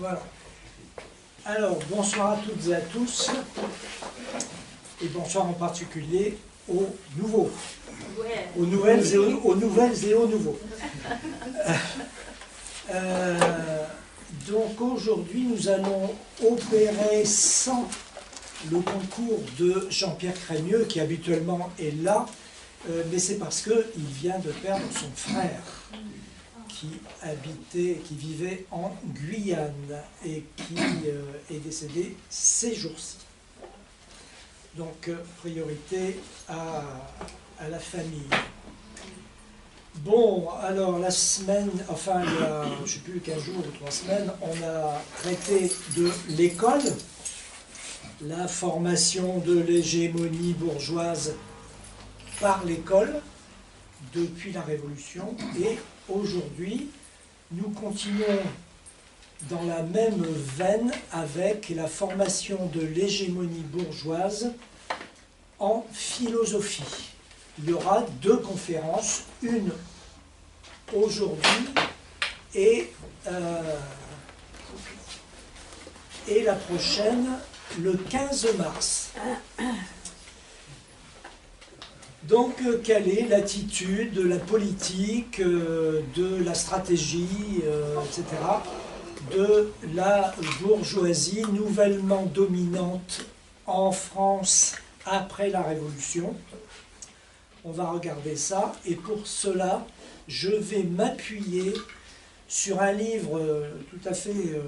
Voilà. Alors, bonsoir à toutes et à tous, et bonsoir en particulier aux nouveaux, aux nouvelles et aux nouveaux. Donc aujourd'hui, nous allons opérer sans le concours de Jean-Pierre Crémieux, qui habituellement est là, mais c'est parce qu'il vient de perdre son frère, qui vivait en Guyane et qui est décédé ces jours-ci. Donc, priorité à la famille. Bon, alors la semaine, enfin il y a, je ne sais plus, 15 jours ou 3 semaines, on a traité de l'école, la formation de l'hégémonie bourgeoise par l'école depuis la Révolution, et aujourd'hui nous continuons dans la même veine avec la formation de l'hégémonie bourgeoise en philosophie. Il y aura 2 conférences, une aujourd'hui et la prochaine le 15 mars. Donc, quelle est l'attitude, la politique, de la stratégie, etc., de la bourgeoisie nouvellement dominante en France après la Révolution? On va regarder ça, et pour cela, je vais m'appuyer sur un livre tout à fait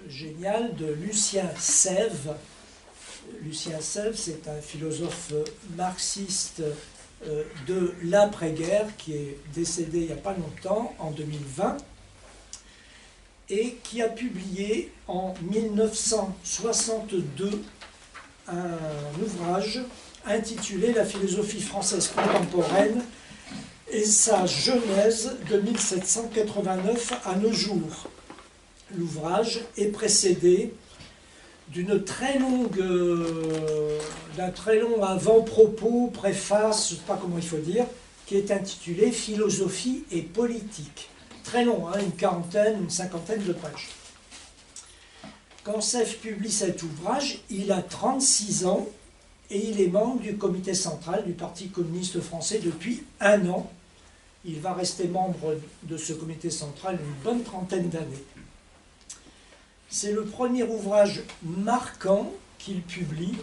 génial de Lucien Sève. Lucien Sève, c'est un philosophe marxiste de l'après-guerre qui est décédé il n'y a pas longtemps, en 2020, et qui a publié en 1962 un ouvrage intitulé « La philosophie française contemporaine et sa genèse de 1789 à nos jours ». L'ouvrage est précédé d'un très long avant-propos, préface, je ne sais pas comment il faut dire, qui est intitulé « Philosophie et politique ». Très long, hein, une quarantaine, une cinquantaine de pages. Quand Sève publie cet ouvrage, il a 36 ans et il est membre du comité central du Parti communiste français depuis 1 an. Il va rester membre de ce comité central une bonne trentaine d'années. C'est le premier ouvrage marquant qu'il publie,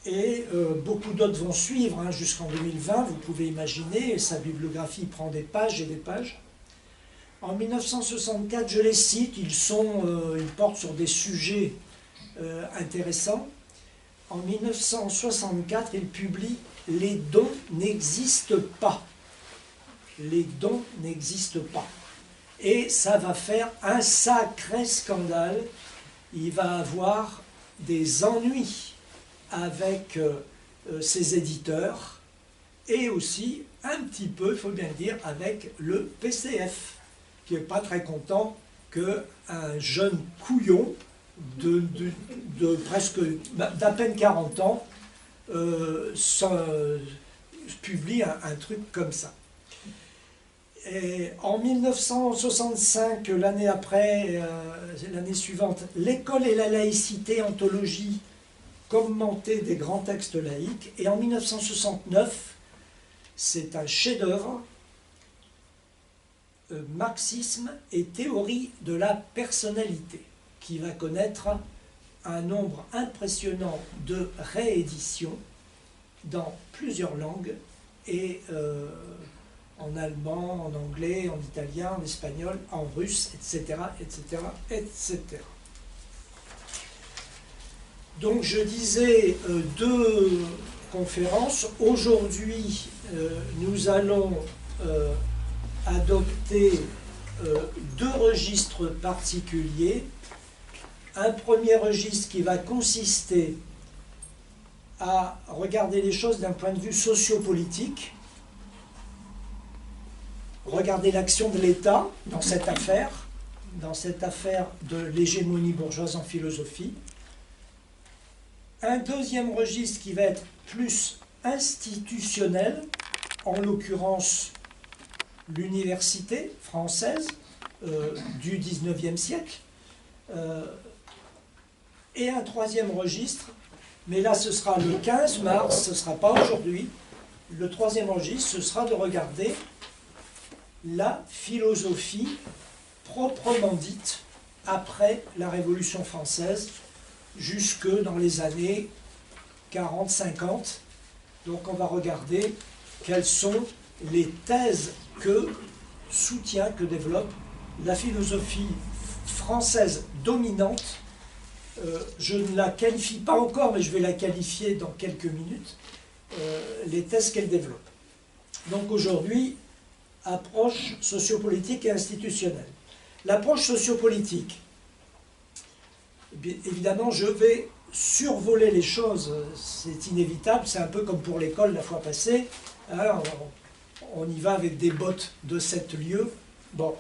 et beaucoup d'autres vont suivre hein, jusqu'en 2020, vous pouvez imaginer, sa bibliographie prend des pages et des pages. En 1964, je les cite, ils portent sur des sujets intéressants. En 1964, il publie « Les dons n'existent pas ». Les dons n'existent pas. Et ça va faire un sacré scandale. Il va avoir des ennuis avec ses éditeurs, et aussi un petit peu, il faut bien le dire, avec le PCF, qui n'est pas très content qu'un jeune couillon d'à peine 40 ans publie un truc comme ça. Et en 1965, l'année après, l'année suivante, l'école et la laïcité, anthologie commentée des grands textes laïques. Et en 1969, c'est un chef-d'œuvre, marxisme et théorie de la personnalité, qui va connaître un nombre impressionnant de rééditions dans plusieurs langues, et en allemand, en anglais, en italien, en espagnol, en russe, etc., etc., etc. Donc je disais 2 conférences. Aujourd'hui, nous allons adopter 2 registres particuliers. Un premier registre qui va consister à regarder les choses d'un point de vue sociopolitique, regarder l'action de l'État dans cette affaire de l'hégémonie bourgeoise en philosophie. Un deuxième registre qui va être plus institutionnel, en l'occurrence l'université française du XIXe siècle, Et un troisième registre, mais là ce sera le 15 mars, ce ne sera pas aujourd'hui. Le troisième registre, ce sera de regarder la philosophie proprement dite après la Révolution française, jusque dans les années 40-50. Donc on va regarder quelles sont les thèses que soutient, que développe la philosophie française dominante. Je ne la qualifie pas encore, mais je vais la qualifier dans quelques minutes, les thèses qu'elle développe. Donc aujourd'hui, approche sociopolitique et institutionnelle. L'approche sociopolitique, évidemment, je vais survoler les choses, c'est inévitable, c'est un peu comme pour l'école la fois passée, hein, on y va avec des bottes de 7 lieues. Bon.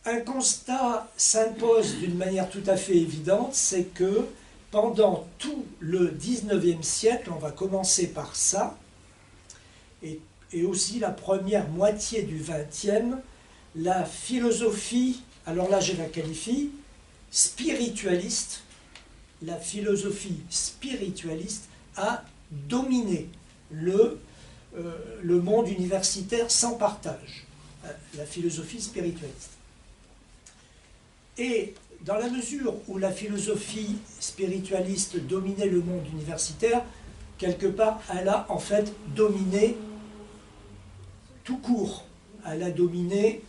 Un constat s'impose d'une manière tout à fait évidente, c'est que pendant tout le 19e siècle, on va commencer par ça, et aussi la première moitié du 20e, la philosophie, alors là je la qualifie, spiritualiste, la philosophie spiritualiste a dominé le monde universitaire sans partage, la philosophie spiritualiste. Et dans la mesure où la philosophie spiritualiste dominait le monde universitaire, quelque part, elle a en fait dominé tout court. Elle a dominé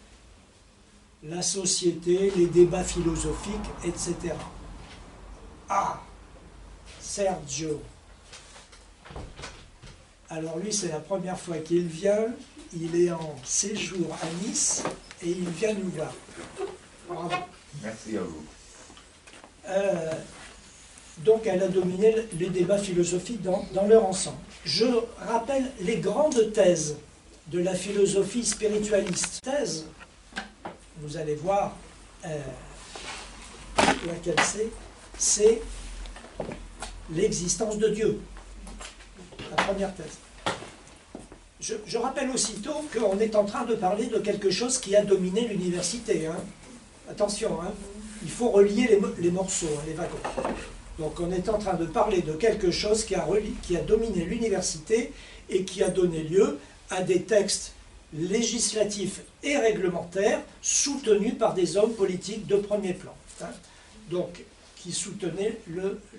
la société, les débats philosophiques, etc. Ah, Sergio. Alors lui, c'est la première fois qu'il vient. Il est en séjour à Nice et il vient nous voir. Bravo. Merci à vous. Donc elle a dominé les débats philosophiques dans leur ensemble. Je rappelle les grandes thèses de la philosophie spiritualiste. Thèse, vous allez voir laquelle c'est l'existence de Dieu. La première thèse. Je rappelle aussitôt qu'on est en train de parler de quelque chose qui a dominé l'université. Hein. Attention, hein, il faut relier les morceaux, hein, les wagons. Donc on est en train de parler de quelque chose qui a dominé l'université et qui a donné lieu à des textes législatifs et réglementaires soutenus par des hommes politiques de premier plan. Hein, donc, qui soutenaient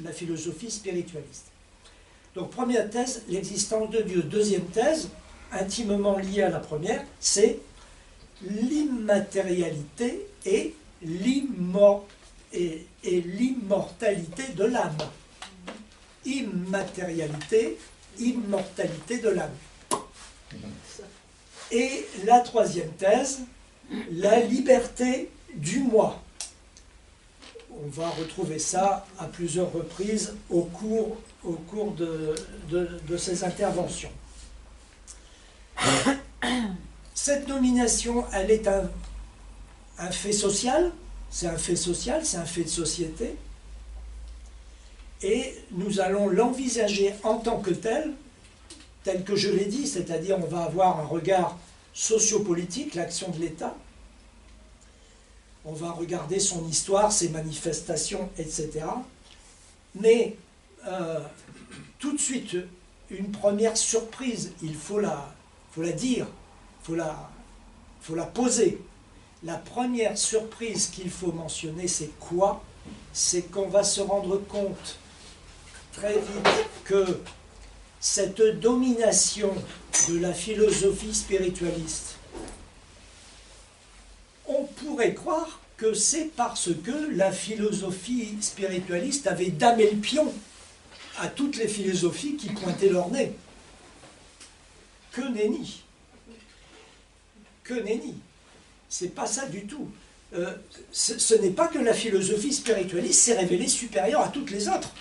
la philosophie spiritualiste. Donc première thèse, l'existence de Dieu. Deuxième thèse, intimement liée à la première, c'est l'immatérialité et l'immortalité de l'âme. Immatérialité, immortalité de l'âme. Et la troisième thèse, la liberté du moi. On va retrouver ça à plusieurs reprises au cours de ces interventions. Cette domination, elle est un fait social, c'est un fait social, c'est un fait de société, et nous allons l'envisager en tant que tel que je l'ai dit, c'est-à-dire on va avoir un regard sociopolitique, l'action de l'État, on va regarder son histoire, ses manifestations, etc. Mais tout de suite, une première surprise, il faut la dire, il faut la poser. La première surprise qu'il faut mentionner, c'est quoi? C'est qu'on va se rendre compte très vite que cette domination de la philosophie spiritualiste, on pourrait croire que c'est parce que la philosophie spiritualiste avait damé le pion à toutes les philosophies qui pointaient leur nez. Que nenni! Que nenni! C'est pas ça du tout. Ce n'est pas que la philosophie spiritualiste s'est révélée supérieure à toutes les autres.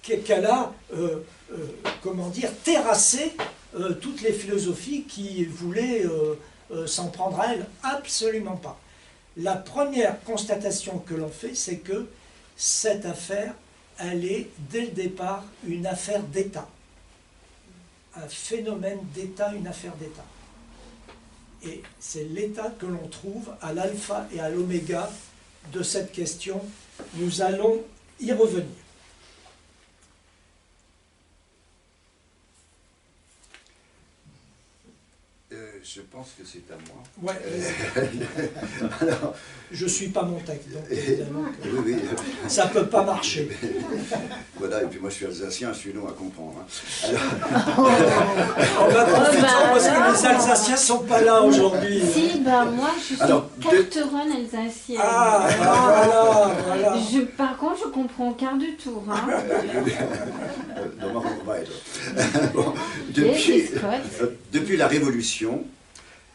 Qu'elle a, comment dire, terrassé toutes les philosophies qui voulaient s'en prendre à elle. Absolument pas. La première constatation que l'on fait, c'est que cette affaire, elle est dès le départ une affaire d'État. Un phénomène d'État, une affaire d'État. Et c'est l'État que l'on trouve à l'alpha et à l'oméga de cette question. Nous allons y revenir. Je pense que c'est à moi. Ouais. Alors, je ne suis pas Montaigne, donc évidemment oui, ça ne peut pas marcher. Voilà, et puis moi je suis alsacien, je suis long à comprendre. Hein. Alors... On va profiter parce que les Alsaciens ne sont pas là aujourd'hui. Si, moi je suis carteronne alsacienne. Ah, voilà. Par contre, je comprends quart du tour. Hein. Bon, depuis la Révolution,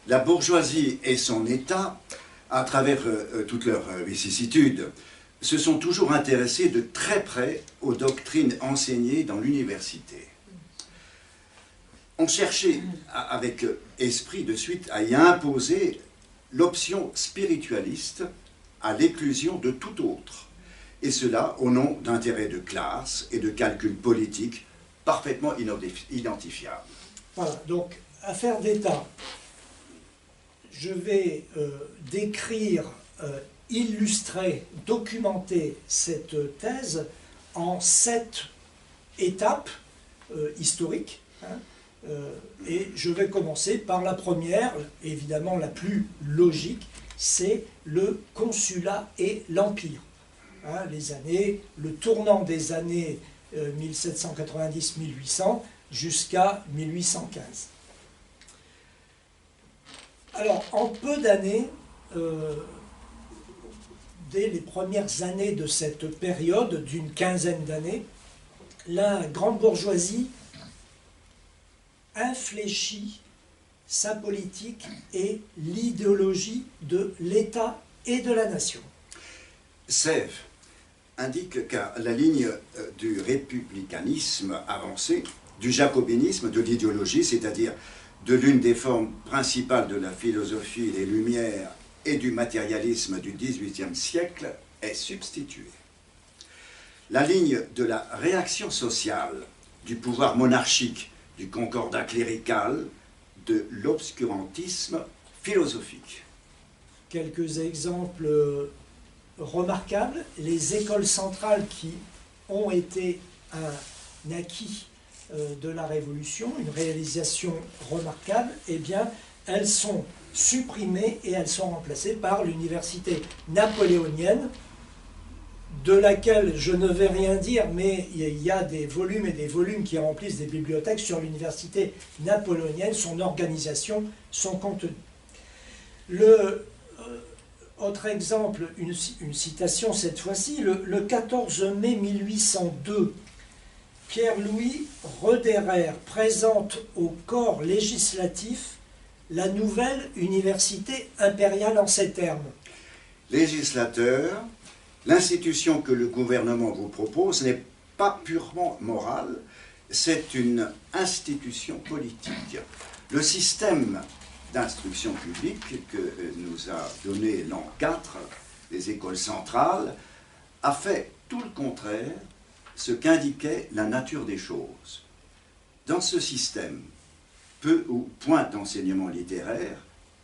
la bourgeoisie et son État, à travers toutes leurs vicissitudes, se sont toujours intéressés de très près aux doctrines enseignées dans l'université. On cherchait, avec esprit de suite, à y imposer l'option spiritualiste à l'éclusion de tout autre, et cela au nom d'intérêts de classe et de calculs politiques parfaitement identifiables. Voilà, donc, affaire d'État. Je vais décrire, illustrer, documenter cette thèse en 7 étapes historiques. Hein, et je vais commencer par la première, évidemment la plus logique, c'est le consulat et l'empire. Hein, le tournant des années 1790-1800 jusqu'à 1815. Alors, en peu d'années, dès les premières années de cette période, d'une quinzaine d'années, la grande bourgeoisie infléchit sa politique et l'idéologie de l'État et de la nation. Sèvres indique qu'à la ligne du républicanisme avancé, du jacobinisme, de l'idéologie, c'est-à-dire de l'une des formes principales de la philosophie des Lumières et du matérialisme du XVIIIe siècle, est substituée. La ligne de la réaction sociale, du pouvoir monarchique, du concordat clérical, de l'obscurantisme philosophique. Quelques exemples remarquables, les écoles centrales qui ont été un acquis de la Révolution, une réalisation remarquable, eh bien, elles sont supprimées et elles sont remplacées par l'université napoléonienne, de laquelle je ne vais rien dire, mais il y a des volumes et des volumes qui remplissent des bibliothèques sur l'université napoléonienne, son organisation, son contenu. Autre exemple, une citation cette fois-ci, le 14 mai 1802, Pierre-Louis Roederer présente au corps législatif la nouvelle université impériale en ces termes. Législateur, l'institution que le gouvernement vous propose n'est pas purement morale, c'est une institution politique. Le système d'instruction publique que nous a donné l'an 4, les écoles centrales, a fait tout le contraire, ce qu'indiquait la nature des choses. Dans ce système, peu ou point d'enseignement littéraire,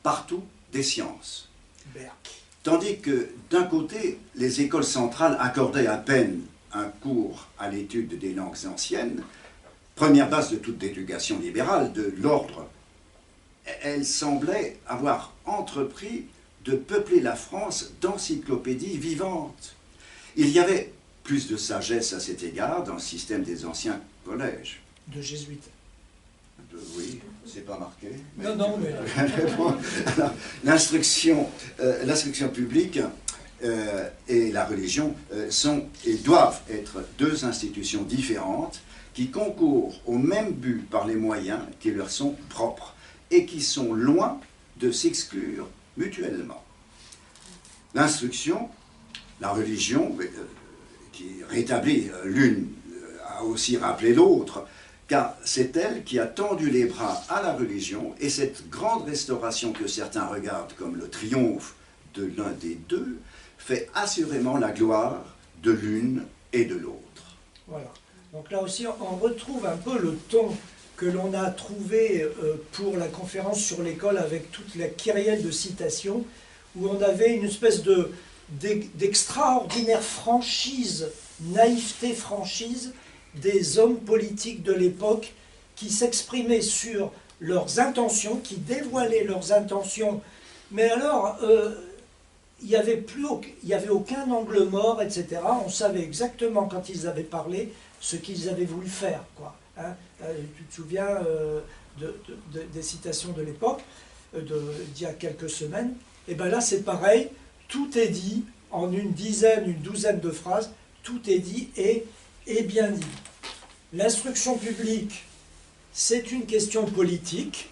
partout des sciences. Tandis que, d'un côté, les écoles centrales accordaient à peine un cours à l'étude des langues anciennes, première base de toute éducation libérale, de l'ordre, elles semblaient avoir entrepris de peupler la France d'encyclopédies vivantes. Il y avait plus de sagesse à cet égard dans le système des anciens collèges. De jésuites. Oui, c'est pas marqué. Non, mais... L'instruction publique et la religion sont et doivent être deux institutions différentes qui concourent au même but par les moyens qui leur sont propres et qui sont loin de s'exclure mutuellement. L'instruction, la religion, qui rétablit l'une, a aussi rappelé l'autre, car c'est elle qui a tendu les bras à la religion, et cette grande restauration que certains regardent comme le triomphe de l'un des deux, fait assurément la gloire de l'une et de l'autre. Voilà. Donc là aussi, on retrouve un peu le ton que l'on a trouvé pour la conférence sur l'école avec toute la kyrielle de citations, où on avait une espèce d'extraordinaire franchise, naïveté franchise des hommes politiques de l'époque qui s'exprimaient sur leurs intentions, qui dévoilaient leurs intentions. Mais alors, il n'y avait aucun angle mort, etc. On savait exactement, quand ils avaient parlé, ce qu'ils avaient voulu faire, quoi. Hein, tu te souviens des citations de l'époque, d'il y a quelques semaines. Et bien là, c'est pareil, tout est dit en une douzaine de phrases, tout est dit et bien dit. L'instruction publique, c'est une question politique,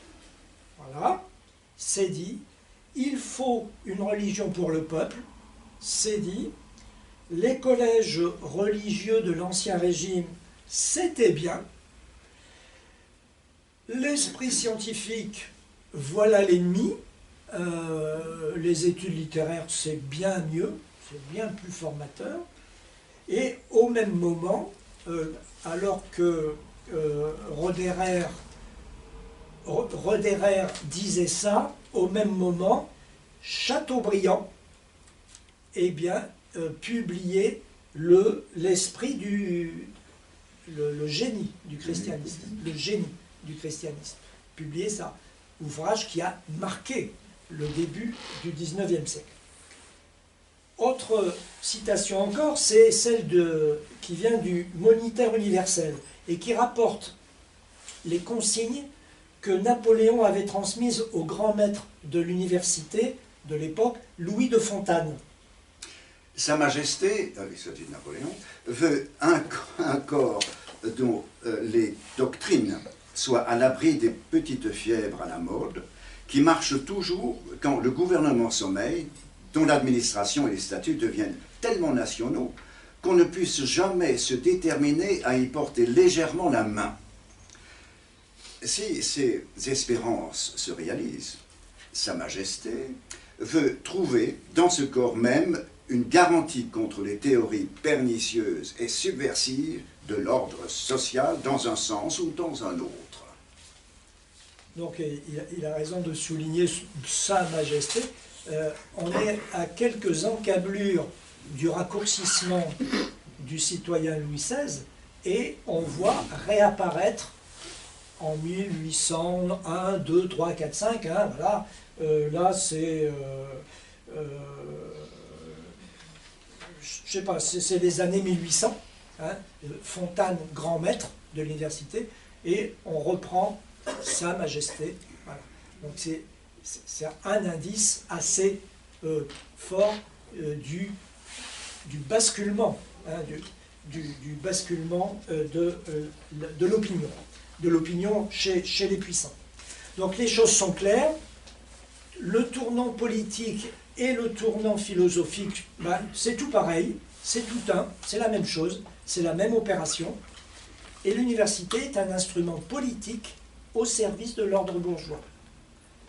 voilà, c'est dit. Il faut une religion pour le peuple, c'est dit. Les collèges religieux de l'Ancien Régime, c'était bien. L'esprit scientifique, voilà l'ennemi. Les études littéraires, c'est bien mieux, c'est bien plus formateur. Et au même moment, alors que Roederer disait ça, au même moment, Chateaubriand publiait l'esprit le génie du christianisme, le génie du christianisme, publiait ça, ouvrage qui a marqué le début du XIXe siècle. Autre citation encore, c'est celle qui vient du Moniteur universel et qui rapporte les consignes que Napoléon avait transmises au grand maître de l'université de l'époque, Louis de Fontane. Sa Majesté, il s'agit de Napoléon, veut un corps dont les doctrines soient à l'abri des petites fièvres à la mode, qui marchent toujours quand le gouvernement sommeille, dont l'administration et les statuts deviennent tellement nationaux qu'on ne puisse jamais se déterminer à y porter légèrement la main. Si ces espérances se réalisent, Sa Majesté veut trouver dans ce corps même une garantie contre les théories pernicieuses et subversives de l'ordre social dans un sens ou dans un autre. Donc il a raison de souligner Sa Majesté. On est à quelques encablures du raccourcissement du citoyen Louis XVI et on voit réapparaître en 1801, 2, 3, 4, 5, hein, voilà. Là c'est je sais pas, c'est les années 1800, hein, Fontane, grand maître de l'université, et on reprend Sa Majesté. Voilà. Donc c'est un indice assez fort du basculement, hein, du basculement de l'opinion chez les puissants. Donc les choses sont claires. Le tournant politique et le tournant philosophique, c'est tout pareil, c'est la même chose, c'est la même opération. Et l'université est un instrument politique au service de l'ordre bourgeois.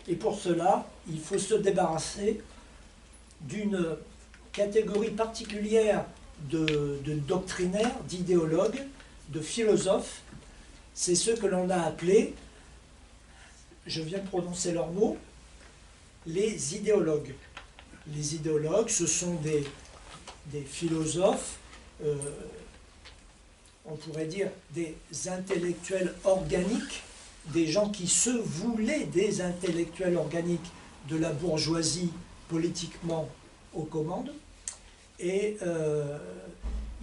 Et pour cela, il faut se débarrasser d'une catégorie particulière de doctrinaires, d'idéologues, de philosophes. C'est ceux que l'on a appelés, je viens de prononcer leurs mots, les idéologues. Les idéologues, ce sont des philosophes, on pourrait dire des intellectuels organiques, des gens qui se voulaient des intellectuels organiques de la bourgeoisie politiquement aux commandes. Et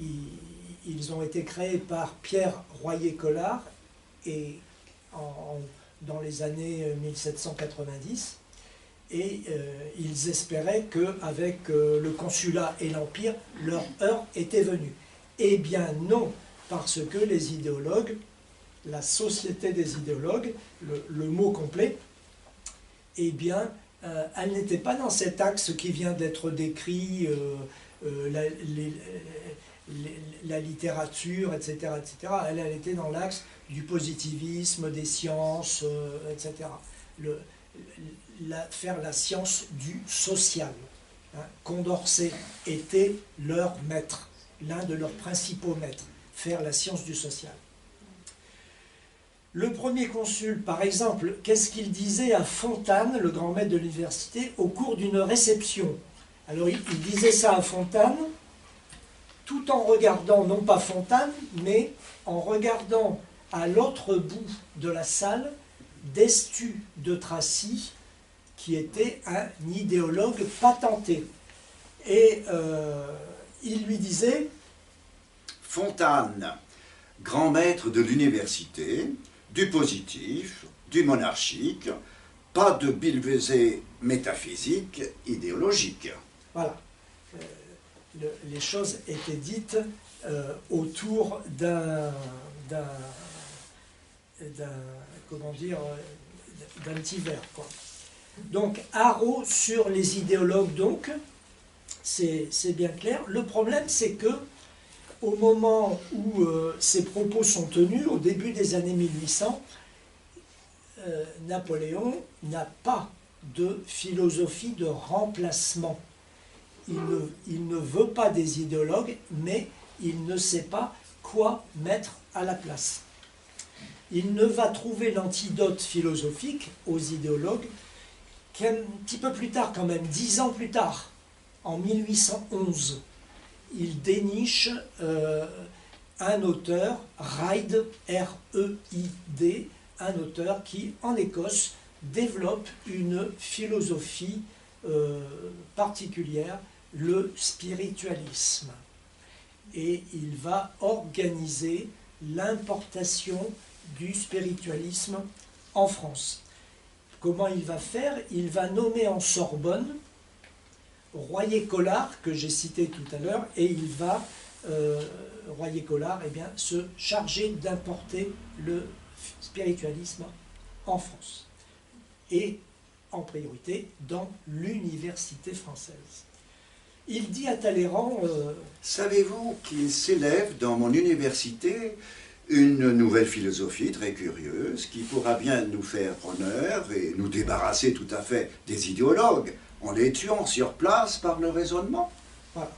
ils ont été créés par Pierre Royer-Collard et dans les années 1790. Et ils espéraient qu'avec le consulat et l'Empire, leur heure était venue. Eh bien non, parce que les idéologues, la société des idéologues, le mot complet, eh bien, elle n'était pas dans cet axe qui vient d'être décrit, la littérature, etc., etc. Elle était dans l'axe du positivisme, des sciences, etc. Faire la science du social. Hein. Condorcet était leur maître, l'un de leurs principaux maîtres, faire la science du social. Le premier consul, par exemple, qu'est-ce qu'il disait à Fontane, le grand maître de l'université, au cours d'une réception? Alors il disait ça à Fontane, tout en regardant, non pas Fontane, mais en regardant à l'autre bout de la salle Destu de Tracy, qui était un idéologue patenté. Et il lui disait... Fontane, grand maître de l'université, du positif, du monarchique, pas de billevesée métaphysique, idéologique. Voilà. Les choses étaient dites autour d'un petit verre, quoi. Donc, Haro sur les idéologues, donc, c'est bien clair. Le problème, c'est que au moment où ces propos sont tenus, au début des années 1800, Napoléon n'a pas de philosophie de remplacement. Il ne veut pas des idéologues, mais il ne sait pas quoi mettre à la place. Il ne va trouver l'antidote philosophique aux idéologues qu'un petit peu plus tard, quand même, 10 ans plus tard, en 1811, il déniche un auteur, Reid, R-E-I-D, un auteur qui, en Écosse, développe une philosophie particulière, le spiritualisme. Et il va organiser l'importation du spiritualisme en France. Comment il va faire? Il va nommer en Sorbonne Royer-Collard, que j'ai cité tout à l'heure, et il va, Royer-Collard, eh bien, se charger d'importer le spiritualisme en France. Et en priorité dans l'université française. Il dit à Talleyrand... Savez-vous qu'il s'élève dans mon université une nouvelle philosophie très curieuse qui pourra bien nous faire honneur et nous débarrasser tout à fait des idéologues en les tuant sur place par le raisonnement. Voilà.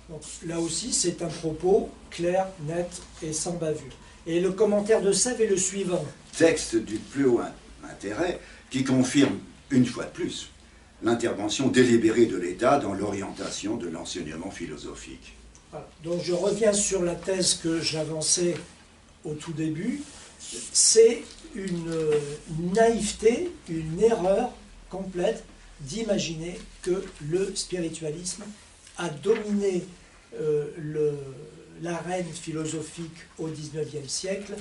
Donc, là aussi, c'est un propos clair, net et sans bavure. Et le commentaire de Sèvres est le suivant. Texte du plus haut intérêt qui confirme, une fois de plus, l'intervention délibérée de l'État dans l'orientation de l'enseignement philosophique. Voilà. Donc je reviens sur la thèse que j'avançais au tout début. C'est une naïveté, une erreur complète d'imaginer que le spiritualisme a dominé l'arène philosophique au XIXe siècle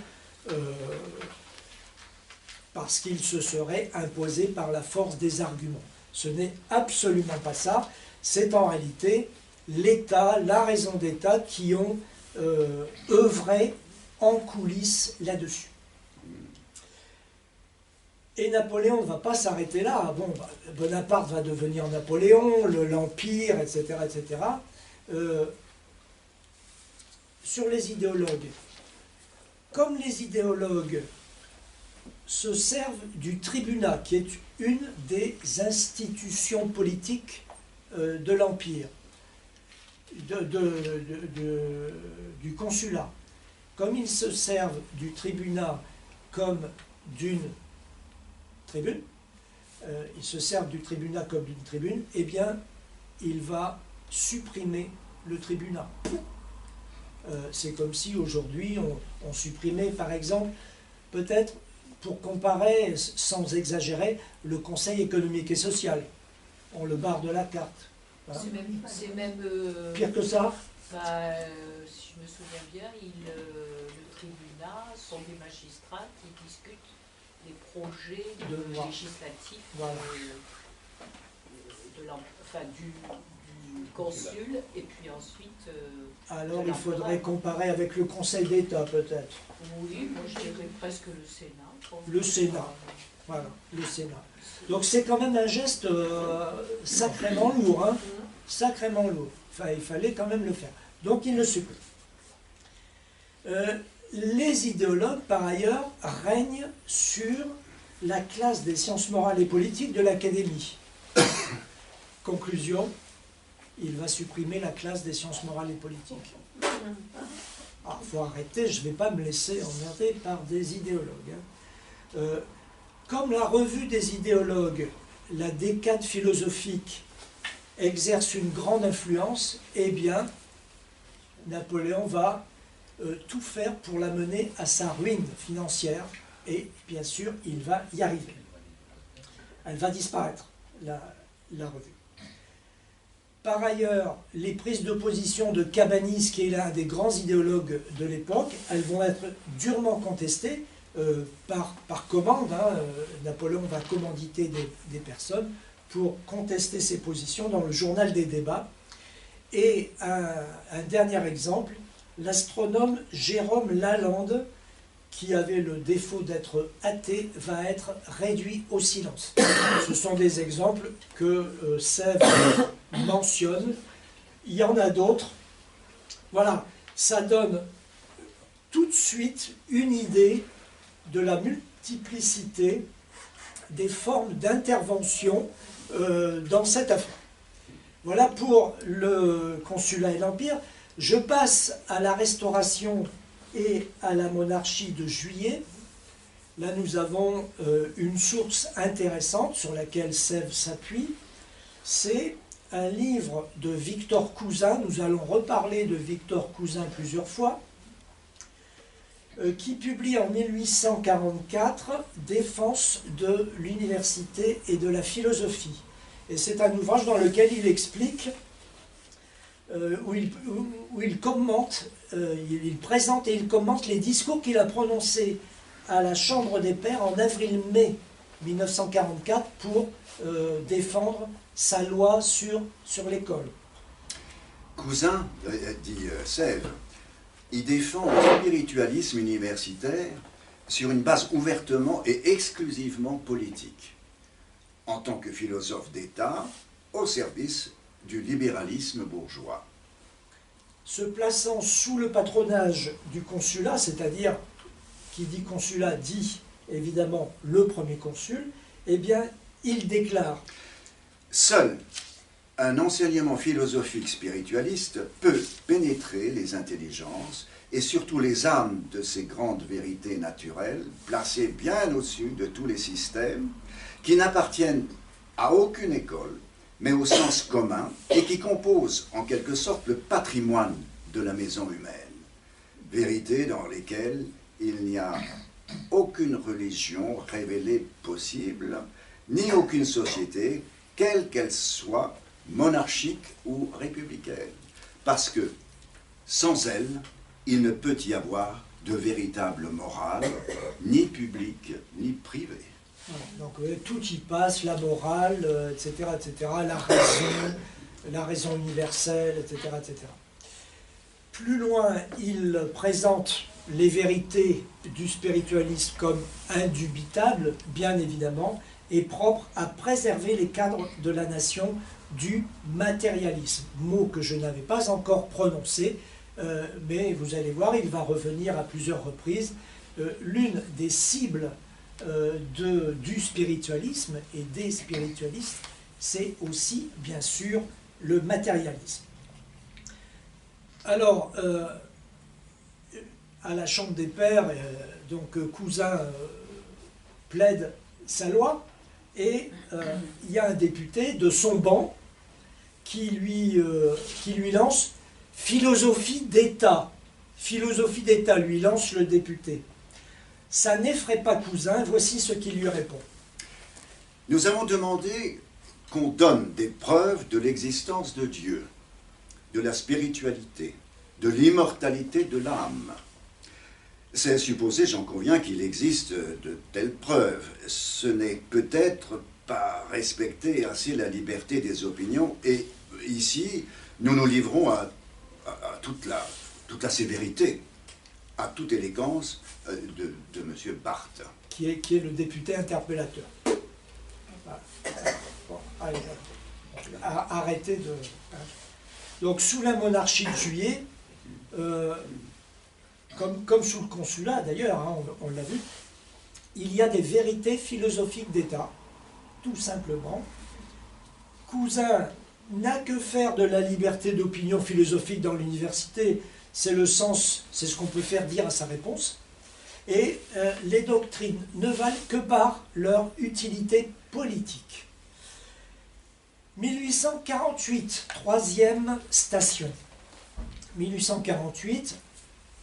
parce qu'il se serait imposé par la force des arguments. Ce n'est absolument pas ça. C'est en réalité l'État, la raison d'État qui ont œuvré en coulisses là-dessus. Et Napoléon ne va pas s'arrêter là. Bon, Bonaparte va devenir Napoléon, l'Empire, etc. etc. Sur les idéologues. Comme les idéologues se servent du tribunat, qui est une des institutions politiques de l'Empire, du consulat. Comme ils se servent du tribunat comme d'une tribune, ils se servent du tribunat comme d'une tribune, eh bien, il va supprimer le tribunat. C'est comme si aujourd'hui on supprimait, par exemple, peut-être, pour comparer, sans exagérer, le Conseil économique et social. On le barre de la carte. Voilà. C'est même pire que ça. Si je me souviens bien, le tribunat sont des magistrats qui discutent les projets législatifs voilà. du consul, et puis ensuite... Alors il faudrait comparer avec le Conseil d'État, peut-être. Oui, moi je dirais presque le Sénat. Le Sénat, voilà, le Sénat. Donc c'est quand même un geste sacrément lourd, hein, sacrément lourd. Enfin, il fallait quand même le faire. Donc il le supprime. Les idéologues, par ailleurs, règnent sur la classe des sciences morales et politiques de l'Académie. Conclusion, il va supprimer la classe des sciences morales et politiques. faut arrêter, je ne vais pas me laisser emmerder par des idéologues. Comme la revue des idéologues, la décade philosophique, exerce une grande influence, eh bien, Napoléon va tout faire pour la mener à sa ruine financière, et bien sûr, il va y arriver. Elle va disparaître, la revue. Par ailleurs, les prises de position de Cabanis, qui est l'un des grands idéologues de l'époque, elles vont être durement contestées par commande. Napoléon va commanditer des personnes pour contester ses positions dans le journal des débats. Et un dernier exemple, l'astronome Jérôme Lalande, qui avait le défaut d'être athée, va être réduit au silence. Ce sont des exemples que Sèvres mentionne. Il y en a d'autres. Voilà, ça donne tout de suite une idée de la multiplicité des formes d'intervention dans cette affaire. Voilà pour le consulat et l'Empire. Je passe à la Restauration et à la monarchie de Juillet. Là, nous avons une source intéressante sur laquelle Sèvres s'appuie. C'est un livre de Victor Cousin. Nous allons reparler de Victor Cousin plusieurs fois, qui publie en 1844 « Défense de l'université et de la philosophie ». Et c'est un ouvrage dans lequel il explique, où il commente, il présente et il commente les discours qu'il a prononcés à la Chambre des Pairs en avril-mai 1944 pour défendre sa loi sur l'école. Cousin, dit Sèvres, il défend le spiritualisme universitaire sur une base ouvertement et exclusivement politique, en tant que philosophe d'État au service du libéralisme bourgeois. Se plaçant sous le patronage du consulat, c'est-à-dire, qui dit consulat dit évidemment le premier consul, eh bien, il déclare « Seul un enseignement philosophique spiritualiste peut pénétrer les intelligences et surtout les âmes de ces grandes vérités naturelles, placées bien au-dessus de tous les systèmes, qui n'appartiennent à aucune école, mais au sens commun, et qui composent en quelque sorte le patrimoine de la maison humaine. Vérités dans lesquelles il n'y a aucune religion révélée possible, ni aucune société, quelle qu'elle soit, monarchique ou républicaine. Parce que, sans elle, il ne peut y avoir de véritable morale, ni publique, ni privée. Voilà, donc tout y passe, la morale, etc., etc., la raison universelle, etc., etc. Plus loin, il présente les vérités du spiritualisme comme indubitables, bien évidemment, et propres à préserver les cadres de la nation du matérialisme. Mot que je n'avais pas encore prononcé, mais vous allez voir, il va revenir à plusieurs reprises. L'une des cibles du spiritualisme et des spiritualistes, c'est aussi, bien sûr, le matérialisme. Alors, à la Chambre des Pairs, donc Cousin plaide sa loi, et il y a un député de son banc qui lui lance « Philosophie d'État ». Philosophie d'État, lui lance le député. Ça n'effraie pas Cousin, voici ce qu'il lui répond. Nous avons demandé qu'on donne des preuves de l'existence de Dieu, de la spiritualité, de l'immortalité de l'âme. C'est supposé, j'en conviens, qu'il existe de telles preuves. Ce n'est peut-être pas respecter assez la liberté des opinions, et ici, nous nous livrons à toute la sévérité, à toute élégance de M. Barthes. Qui est le député interpellateur. Voilà. Bon, allez, arrêtez de... Donc, sous la monarchie de Juillet, comme sous le consulat d'ailleurs, hein, on l'a vu, il y a des vérités philosophiques d'État, tout simplement. Cousin n'a que faire de la liberté d'opinion philosophique dans l'université. c'est le sens, c'est ce qu'on peut faire dire à sa réponse. Et les doctrines ne valent que par leur utilité politique. 1848, troisième station. 1848,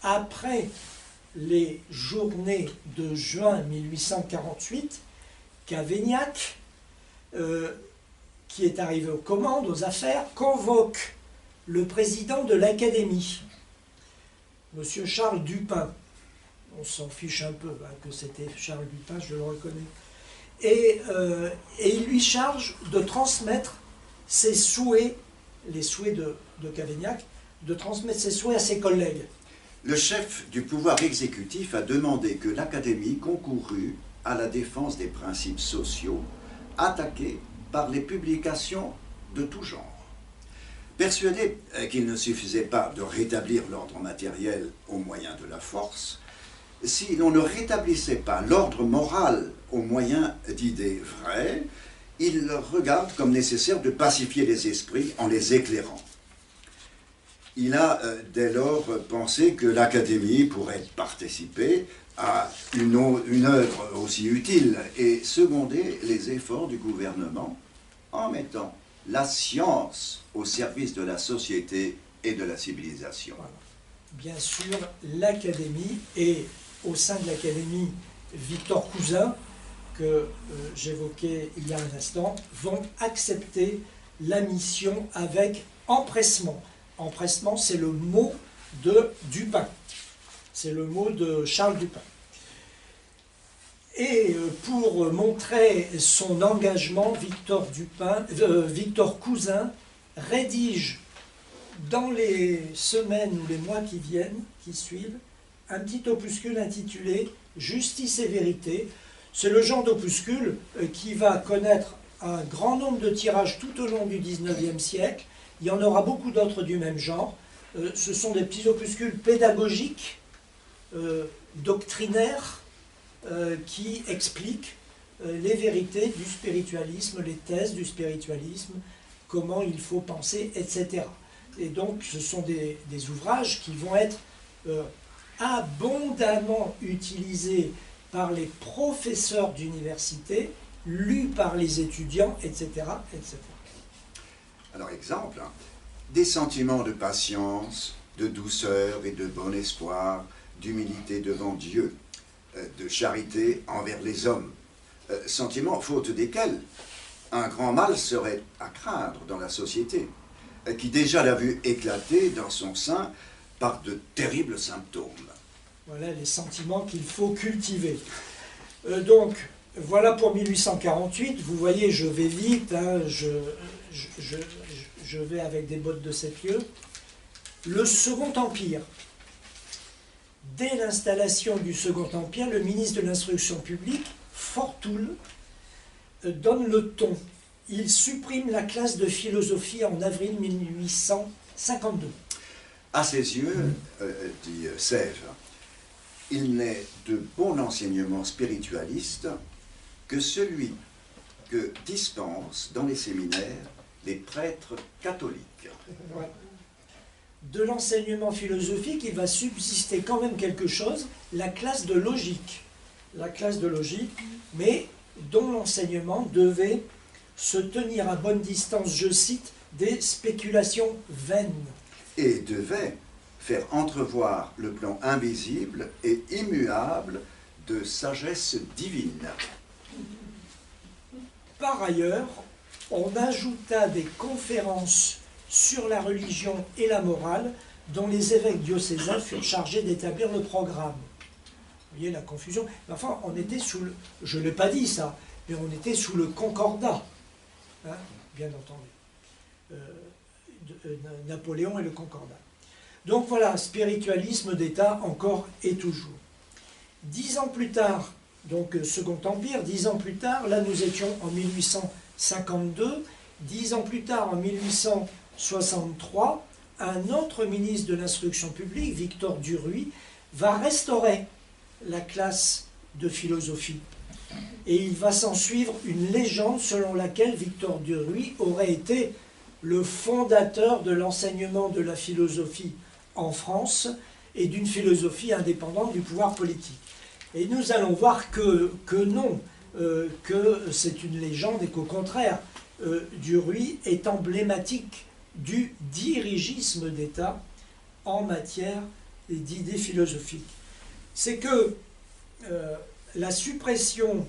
après les journées de juin 1848, Cavaignac, qui est arrivé aux commandes, aux affaires, convoque le président de l'Académie, M. Charles Dupin. On s'en fiche un peu hein, que c'était Charles Dupin, je le reconnais. Et il lui charge de transmettre ses souhaits, les souhaits de Cavaignac, de transmettre ses souhaits à ses collègues. Le chef du pouvoir exécutif a demandé que l'Académie concourût à la défense des principes sociaux attaqués par les publications de tout genre. Persuadé qu'il ne suffisait pas de rétablir l'ordre matériel au moyen de la force, si l'on ne rétablissait pas l'ordre moral au moyen d'idées vraies, il regarde comme nécessaire de pacifier les esprits en les éclairant. Il a dès lors pensé que l'Académie pourrait participer à une œuvre aussi utile et seconder les efforts du gouvernement en mettant la science au service de la société et de la civilisation. Voilà. Bien sûr, l'Académie et au sein de l'Académie, Victor Cousin, que j'évoquais il y a un instant, vont accepter la mission avec empressement. Empressement, c'est le mot de Dupin. C'est le mot de Charles Dupin. Et pour montrer son engagement, Victor Cousin rédige dans les semaines ou les mois qui viennent, qui suivent, un petit opuscule intitulé « Justice et vérité ». C'est le genre d'opuscule qui va connaître un grand nombre de tirages tout au long du XIXe siècle. Il y en aura beaucoup d'autres du même genre. Ce sont des petits opuscules pédagogiques, doctrinaires, qui expliquent les vérités du spiritualisme, les thèses du spiritualisme, comment il faut penser, etc. Et donc ce sont des ouvrages qui vont être abondamment utilisés par les professeurs d'université, lus par les étudiants, etc., etc. Alors, exemple, des sentiments de patience, de douceur et de bon espoir, d'humilité devant Dieu, de charité envers les hommes, sentiments faute desquels un grand mal serait à craindre dans la société, qui déjà l'a vu éclater dans son sein par de terribles symptômes. Voilà les sentiments qu'il faut cultiver. Donc, voilà pour 1848. Vous voyez, je vais vite, hein, je vais avec des bottes de 7 lieues. Le Second Empire. Dès l'installation du Second Empire, le ministre de l'Instruction publique, Fortoul, donne le ton. Il supprime la classe de philosophie en avril 1852. À ses yeux, dit Sèvres, il n'est de bon enseignement spiritualiste que celui que dispensent dans les séminaires les prêtres catholiques. Ouais. De l'enseignement philosophique, il va subsister quand même quelque chose, la classe de logique. La classe de logique, mais dont l'enseignement devait se tenir à bonne distance, je cite, des spéculations vaines. Et devait faire entrevoir le plan invisible et immuable de sagesse divine. Par ailleurs, on ajouta des conférences sur la religion et la morale dont les évêques diocésains furent chargés d'établir le programme. Vous voyez la confusion. Enfin, on était sous le... Je ne l'ai pas dit ça, mais on était sous le concordat, hein, bien entendu. Napoléon et le concordat. Donc voilà, spiritualisme d'État encore et toujours. 10 ans plus tard, donc Second Empire, 10 ans plus tard, là nous étions en 1852, 10 ans plus tard, en 1863, un autre ministre de l'Instruction publique, Victor Duruy, va restaurer la classe de philosophie. Et il va s'en suivre une légende selon laquelle Victor Duruy aurait été le fondateur de l'enseignement de la philosophie en France et d'une philosophie indépendante du pouvoir politique. Et nous allons voir que non, que c'est une légende et qu'au contraire, Duruy est emblématique du dirigisme d'État en matière d'idées philosophiques. C'est que la suppression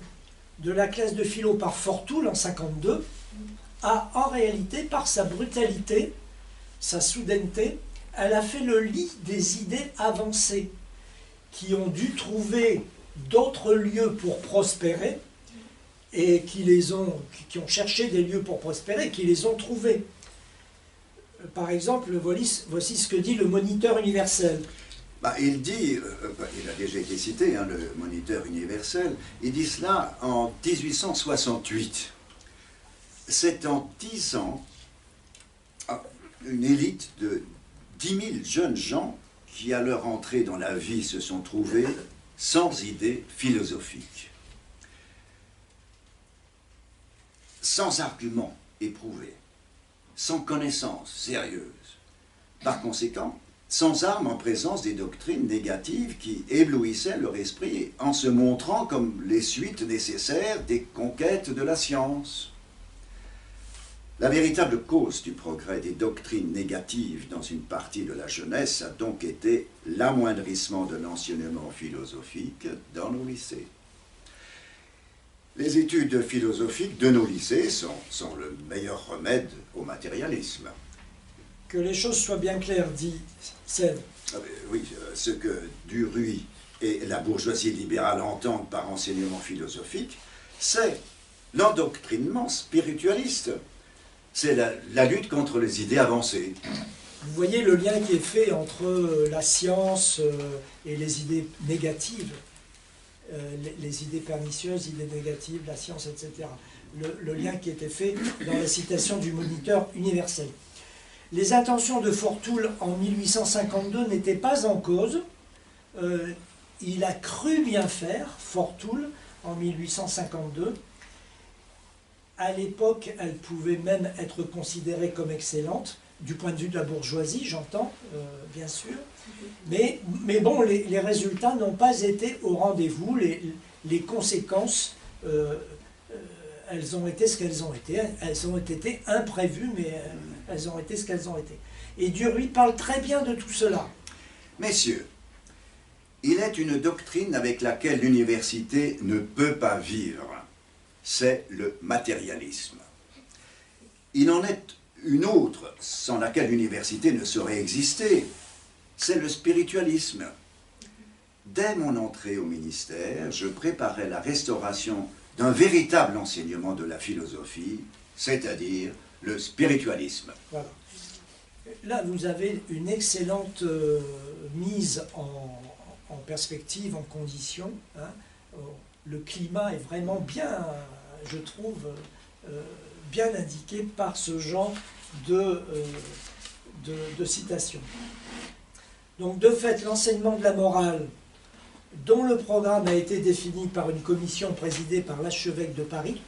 de la classe de philo par Fortoul en 1952 a en réalité, par sa brutalité, sa soudaineté, elle a fait le lit des idées avancées qui ont dû trouver d'autres lieux pour prospérer et qui ont cherché des lieux pour prospérer, qui les ont trouvés. Par exemple, voici ce que dit le Moniteur universel. Il dit, il a déjà été cité, hein, le Moniteur universel, il dit cela en 1868. C'est en 10 ans, une élite de 10 000 jeunes gens qui, à leur entrée dans la vie, se sont trouvés sans idées philosophiques, sans arguments éprouvés, sans connaissances sérieuses. Par conséquent, sans armes en présence des doctrines négatives qui éblouissaient leur esprit en se montrant comme les suites nécessaires des conquêtes de la science. La véritable cause du progrès des doctrines négatives dans une partie de la jeunesse a donc été l'amoindrissement de l'enseignement philosophique dans nos lycées. Les études philosophiques de nos lycées sont le meilleur remède au matérialisme. Que les choses soient bien claires, dit Sèvres. Oui, ce que Duruy et la bourgeoisie libérale entendent par enseignement philosophique, c'est l'endoctrinement spiritualiste. C'est la lutte contre les idées avancées. Vous voyez le lien qui est fait entre la science et les idées négatives, les idées pernicieuses, idées négatives, la science, etc. Le lien qui était fait dans la citation du Moniteur universel. Les intentions de Fortoul en 1852 n'étaient pas en cause. Il a cru bien faire, Fortoul, en 1852. À l'époque, elle pouvait même être considérée comme excellente, du point de vue de la bourgeoisie, j'entends, bien sûr. Mais bon, les résultats n'ont pas été au rendez-vous. Les conséquences, elles ont été ce qu'elles ont été. Elles ont été imprévues, mais elles ont été ce qu'elles ont été. Et Duruy parle très bien de tout cela. Messieurs, il est une doctrine avec laquelle l'université ne peut pas vivre. C'est le matérialisme. Il en est une autre sans laquelle l'université ne saurait exister. C'est le spiritualisme. Dès mon entrée au ministère, je préparais la restauration d'un véritable enseignement de la philosophie, c'est-à-dire le spiritualisme. Voilà. Là, vous avez une excellente mise en perspective, en condition. Hein. Le climat est vraiment bien, je trouve, bien indiqué par ce genre de citation. Donc, de fait, l'enseignement de la morale, dont le programme a été défini par une commission présidée par l'archevêque de Paris,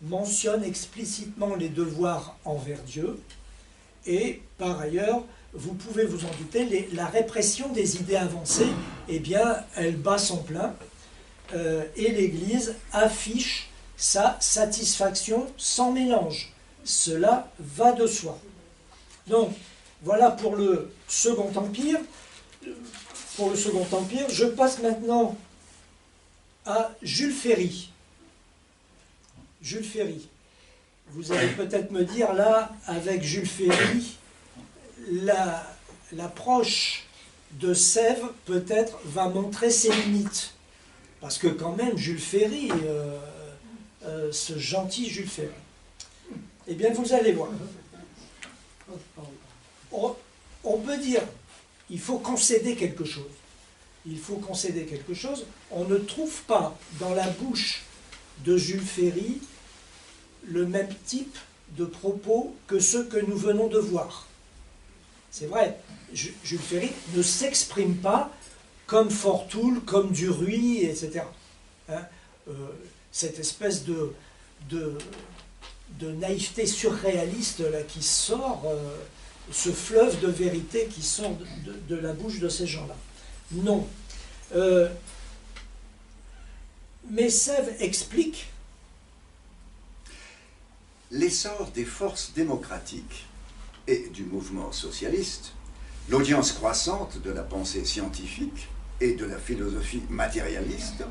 mentionne explicitement les devoirs envers Dieu, et par ailleurs, vous pouvez vous en douter, la répression des idées avancées, eh bien, elle bat son plein, et l'Église affiche sa satisfaction sans mélange. Cela va de soi. Donc, voilà pour le Second Empire. Pour le Second Empire, je passe maintenant à Jules Ferry. Jules Ferry. Vous allez peut-être me dire, là, avec Jules Ferry, l'approche de Sèvres, peut-être, va montrer ses limites. Parce que quand même, Jules Ferry, ce gentil Jules Ferry. Eh bien, vous allez voir. On peut dire, il faut concéder quelque chose. Il faut concéder quelque chose. On ne trouve pas dans la bouche de Jules Ferry le même type de propos que ceux que nous venons de voir. C'est vrai, Jules Ferry ne s'exprime pas comme Fortoul, comme Duruy, etc. Hein, cette espèce de naïveté surréaliste là, qui sort, ce fleuve de vérité qui sort de la bouche de ces gens-là. Non. Mais Sèvres explique l'essor des forces démocratiques et du mouvement socialiste, l'audience croissante de la pensée scientifique et de la philosophie matérialiste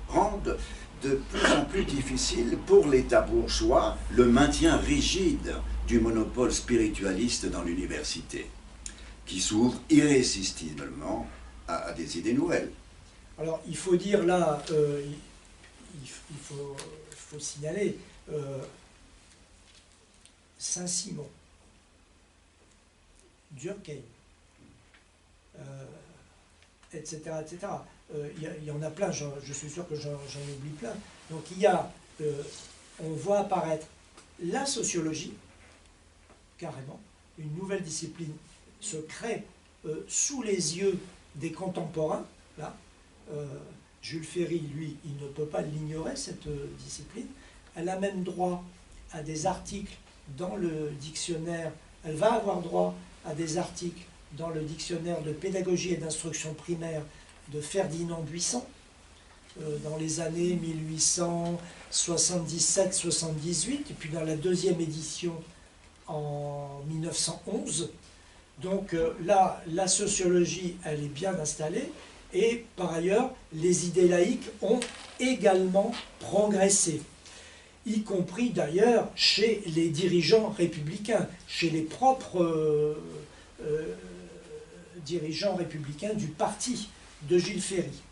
rendent de plus en plus difficile pour l'État bourgeois le maintien rigide du monopole spiritualiste dans l'université, qui s'ouvre irrésistiblement à des idées nouvelles. Alors, il faut dire là, il faut signaler Saint-Simon, Durkheim, etc., etc. Il y en a plein, je suis sûr que j'en oublie plein. Donc il y a, on voit apparaître la sociologie, carrément, une nouvelle discipline se crée sous les yeux des contemporains, là. Jules Ferry, lui, il ne peut pas l'ignorer, cette discipline. Elle a même droit à des articles dans le dictionnaire, elle va avoir droit à des articles dans le dictionnaire de pédagogie et d'instruction primaire de Ferdinand Buisson, dans les années 1877-78, et puis dans la deuxième édition en 1911. Donc là, la sociologie, elle est bien installée, et par ailleurs, les idées laïques ont également progressé, y compris d'ailleurs chez les dirigeants républicains, chez les propres dirigeants républicains du parti de Jules Ferry.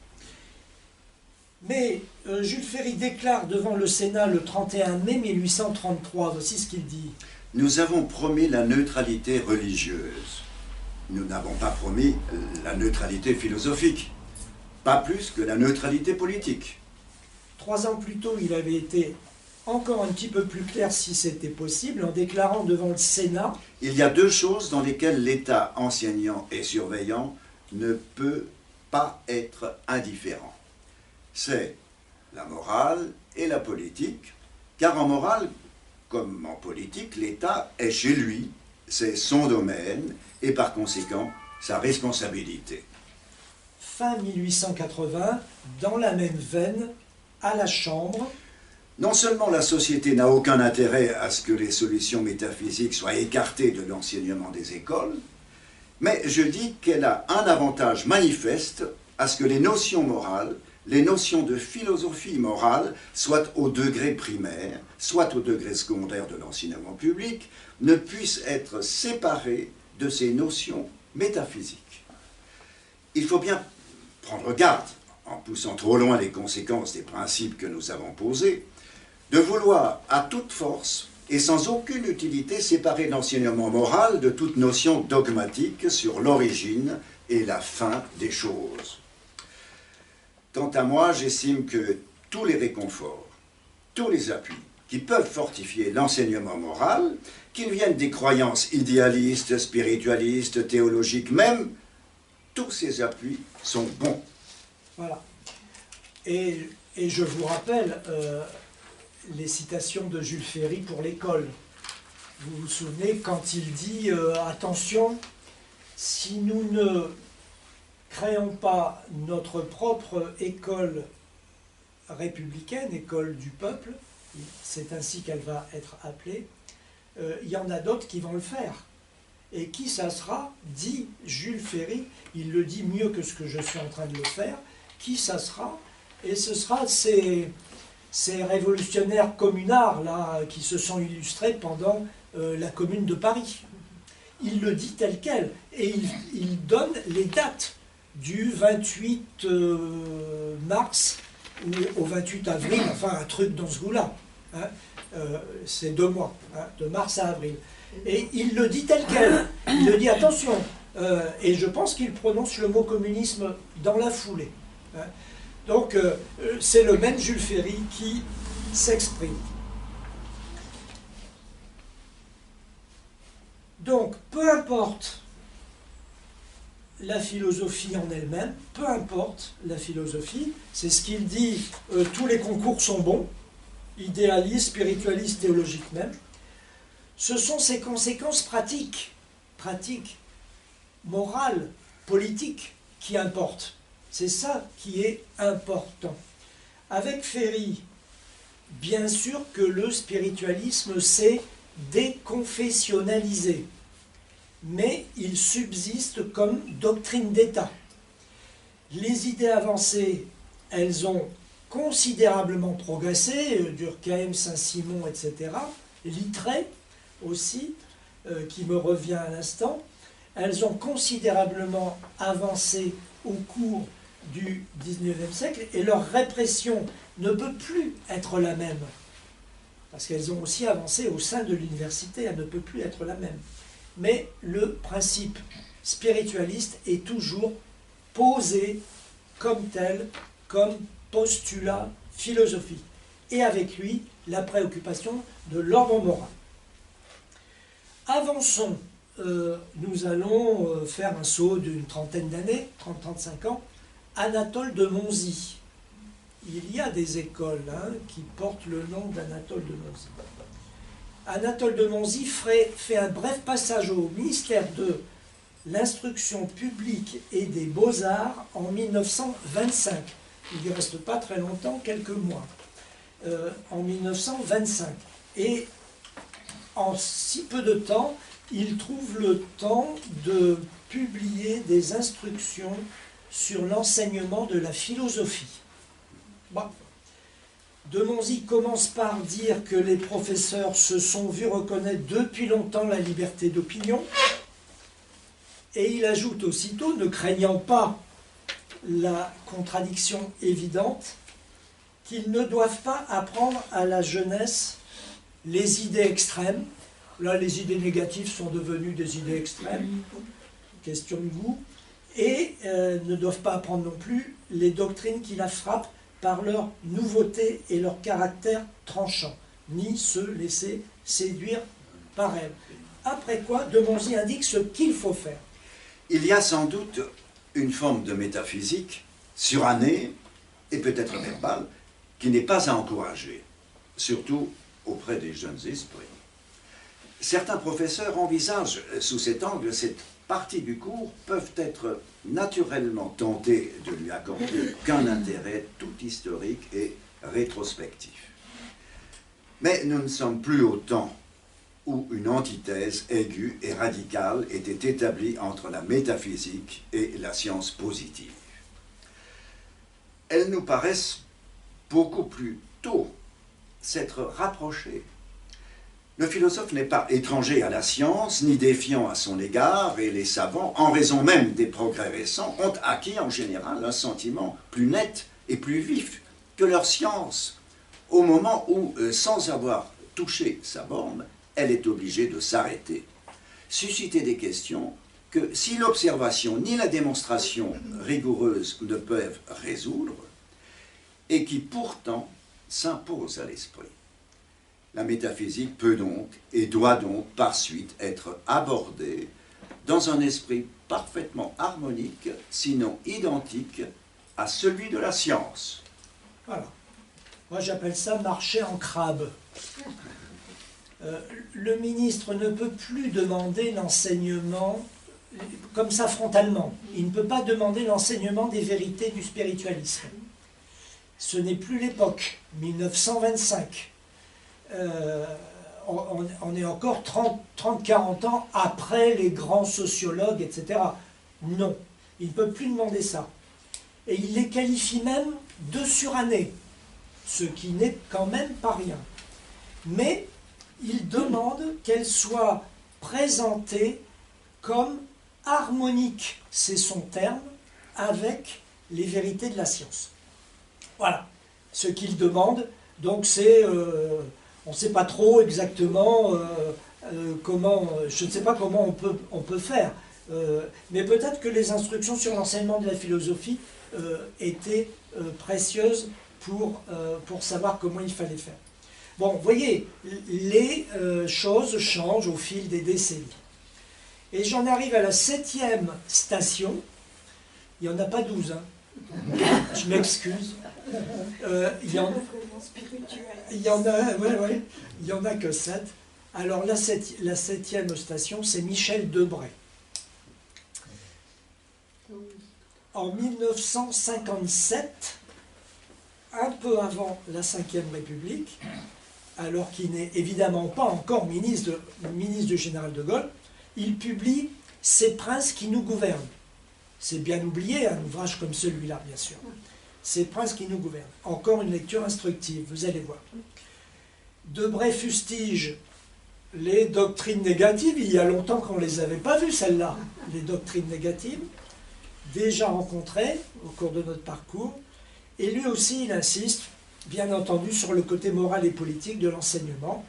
Mais Jules Ferry déclare devant le Sénat le 31 mai 1833, voici ce qu'il dit. « Nous avons promis la neutralité religieuse. Nous n'avons pas promis la neutralité philosophique, pas plus que la neutralité politique. » 3 ans plus tôt, il avait été encore un petit peu plus clair, si c'était possible, en déclarant devant le Sénat « Il y a 2 choses dans lesquelles l'État enseignant et surveillant ne peut pas être indifférent. C'est la morale et la politique, car en morale, comme en politique, l'État est chez lui, c'est son domaine, et par conséquent, sa responsabilité. » Fin 1880, dans la même veine, à la Chambre. Non seulement la société n'a aucun intérêt à ce que les solutions métaphysiques soient écartées de l'enseignement des écoles, mais je dis qu'elle a un avantage manifeste à ce que les notions morales, les notions de philosophie morale, soit au degré primaire, soit au degré secondaire de l'enseignement public, ne puissent être séparées de ces notions métaphysiques. Il faut bien prendre garde, en poussant trop loin les conséquences des principes que nous avons posés, de vouloir à toute force et sans aucune utilité séparer l'enseignement moral de toute notion dogmatique sur l'origine et la fin des choses. Quant à moi, j'estime que tous les réconforts, tous les appuis qui peuvent fortifier l'enseignement moral, qu'ils viennent des croyances idéalistes, spiritualistes, théologiques même, tous ces appuis sont bons. Voilà. Et je vous rappelle les citations de Jules Ferry pour l'école. Vous vous souvenez quand il dit attention, si nous ne créons pas notre propre école républicaine, école du peuple, c'est ainsi qu'elle va être appelée, il y en a d'autres qui vont le faire. Et qui ça sera, dit Jules Ferry, il le dit mieux que ce que je suis en train de le faire, qui ça sera, et ce sera ces révolutionnaires communards là, qui se sont illustrés pendant la Commune de Paris. Il le dit tel quel, et il donne les dates du 28 mars au 28 avril, enfin un truc dans ce goût-là. Hein, c'est 2 mois, hein, de mars à avril. Et il le dit tel quel. Il le dit attention. Et je pense qu'il prononce le mot communisme dans la foulée. Hein. Donc c'est le même Jules Ferry qui s'exprime. Donc peu importe la philosophie en elle-même, peu importe la philosophie, c'est ce qu'il dit, tous les concours sont bons, idéalistes, spiritualistes, théologiques même. Ce sont ses conséquences pratiques pratique morale, politique qui importe. C'est ça qui est important. Avec Ferry, bien sûr que le spiritualisme s'est déconfessionnalisé, mais il subsiste comme doctrine d'État. Les idées avancées, elles ont considérablement progressé, Durkheim, Saint-Simon, etc., Littré aussi, qui me revient à l'instant, elles ont considérablement avancé au cours du XIXe siècle et leur répression ne peut plus être la même. Parce qu'elles ont aussi avancé au sein de l'université, elle ne peut plus être la même. Mais le principe spiritualiste est toujours posé comme tel, comme postulat philosophique. Et avec lui, la préoccupation de l'ordre moral. Avançons, nous allons faire un saut d'une trentaine d'années, 30-35 ans, Anatole de Monzie. Il y a des écoles qui portent le nom d'Anatole de Monzie. Anatole de Monzie fait un bref passage au ministère de l'Instruction publique et des Beaux-Arts en 1925. Il n'y reste pas très longtemps, quelques mois. En 1925. Et en si peu de temps, il trouve le temps de publier des instructions sur l'enseignement de la philosophie. Bon. De Monzie commence par dire que les professeurs se sont vus reconnaître depuis longtemps la liberté d'opinion, et il ajoute aussitôt, ne craignant pas la contradiction évidente, qu'ils ne doivent pas apprendre à la jeunesse les idées extrêmes. Là, les idées négatives sont devenues des idées extrêmes, question de goût, et ne doivent pas apprendre non plus les doctrines qui la frappent par leur nouveauté et leur caractère tranchant, ni se laisser séduire par elles. Après quoi, de Monzie indique ce qu'il faut faire. Il y a sans doute une forme de métaphysique surannée et peut-être verbale qui n'est pas à encourager, surtout auprès des jeunes esprits. Certains professeurs envisagent sous cet angle cette partie du cours peuvent être naturellement tentés de lui accorder qu'un intérêt tout historique et rétrospectif. Mais nous ne sommes plus au temps où une antithèse aiguë et radicale était établie entre la métaphysique et la science positive. Elles nous paraissent beaucoup plus tôt s'être rapprochées. Le philosophe n'est pas étranger à la science, ni défiant à son égard, et les savants, en raison même des progrès récents, ont acquis en général un sentiment plus net et plus vif que leur science, au moment où, sans avoir touché sa borne, elle est obligée de s'arrêter. Susciter des questions que, si l'observation ni la démonstration rigoureuse ne peuvent résoudre, et qui pourtant s'imposent à l'esprit. La métaphysique peut donc et doit donc par suite être abordée dans un esprit parfaitement harmonique, sinon identique, à celui de la science. Voilà. Moi j'appelle ça marcher en crabe. Le ministre ne peut plus demander l'enseignement comme ça frontalement. Il ne peut pas demander l'enseignement des vérités du spiritualisme. Ce n'est plus l'époque, 1925. On est encore 30-40 ans après les grands sociologues, etc. Non, il ne peut plus demander ça. Et il les qualifie même de surannés, ce qui n'est quand même pas rien. Mais il demande qu'elles soient présentées comme harmoniques, c'est son terme, avec les vérités de la science. Voilà, ce qu'il demande, donc c'est... on ne sait pas trop exactement comment, je ne sais pas comment on peut faire, mais peut-être que les instructions sur l'enseignement de la philosophie étaient précieuses pour savoir comment il fallait faire. Bon, vous voyez, les choses changent au fil des décennies. Et j'en arrive à la 7e station, il n'y en a pas 12, hein. Je m'excuse. Il y en a que 7. Alors la septième station, c'est Michel Debré. En 1957, un peu avant la Ve République, alors qu'il n'est évidemment pas encore ministre du général de Gaulle, il publie « Ces princes qui nous gouvernent ». C'est bien oublié, un ouvrage comme celui-là, bien sûr. « Ces princes qui nous gouvernent ». Encore une lecture instructive, vous allez voir. Debré fustige les doctrines négatives. Il y a longtemps qu'on ne les avait pas vues, celles-là, les doctrines négatives, déjà rencontrées au cours de notre parcours. Et lui aussi, il insiste, bien entendu, sur le côté moral et politique de l'enseignement.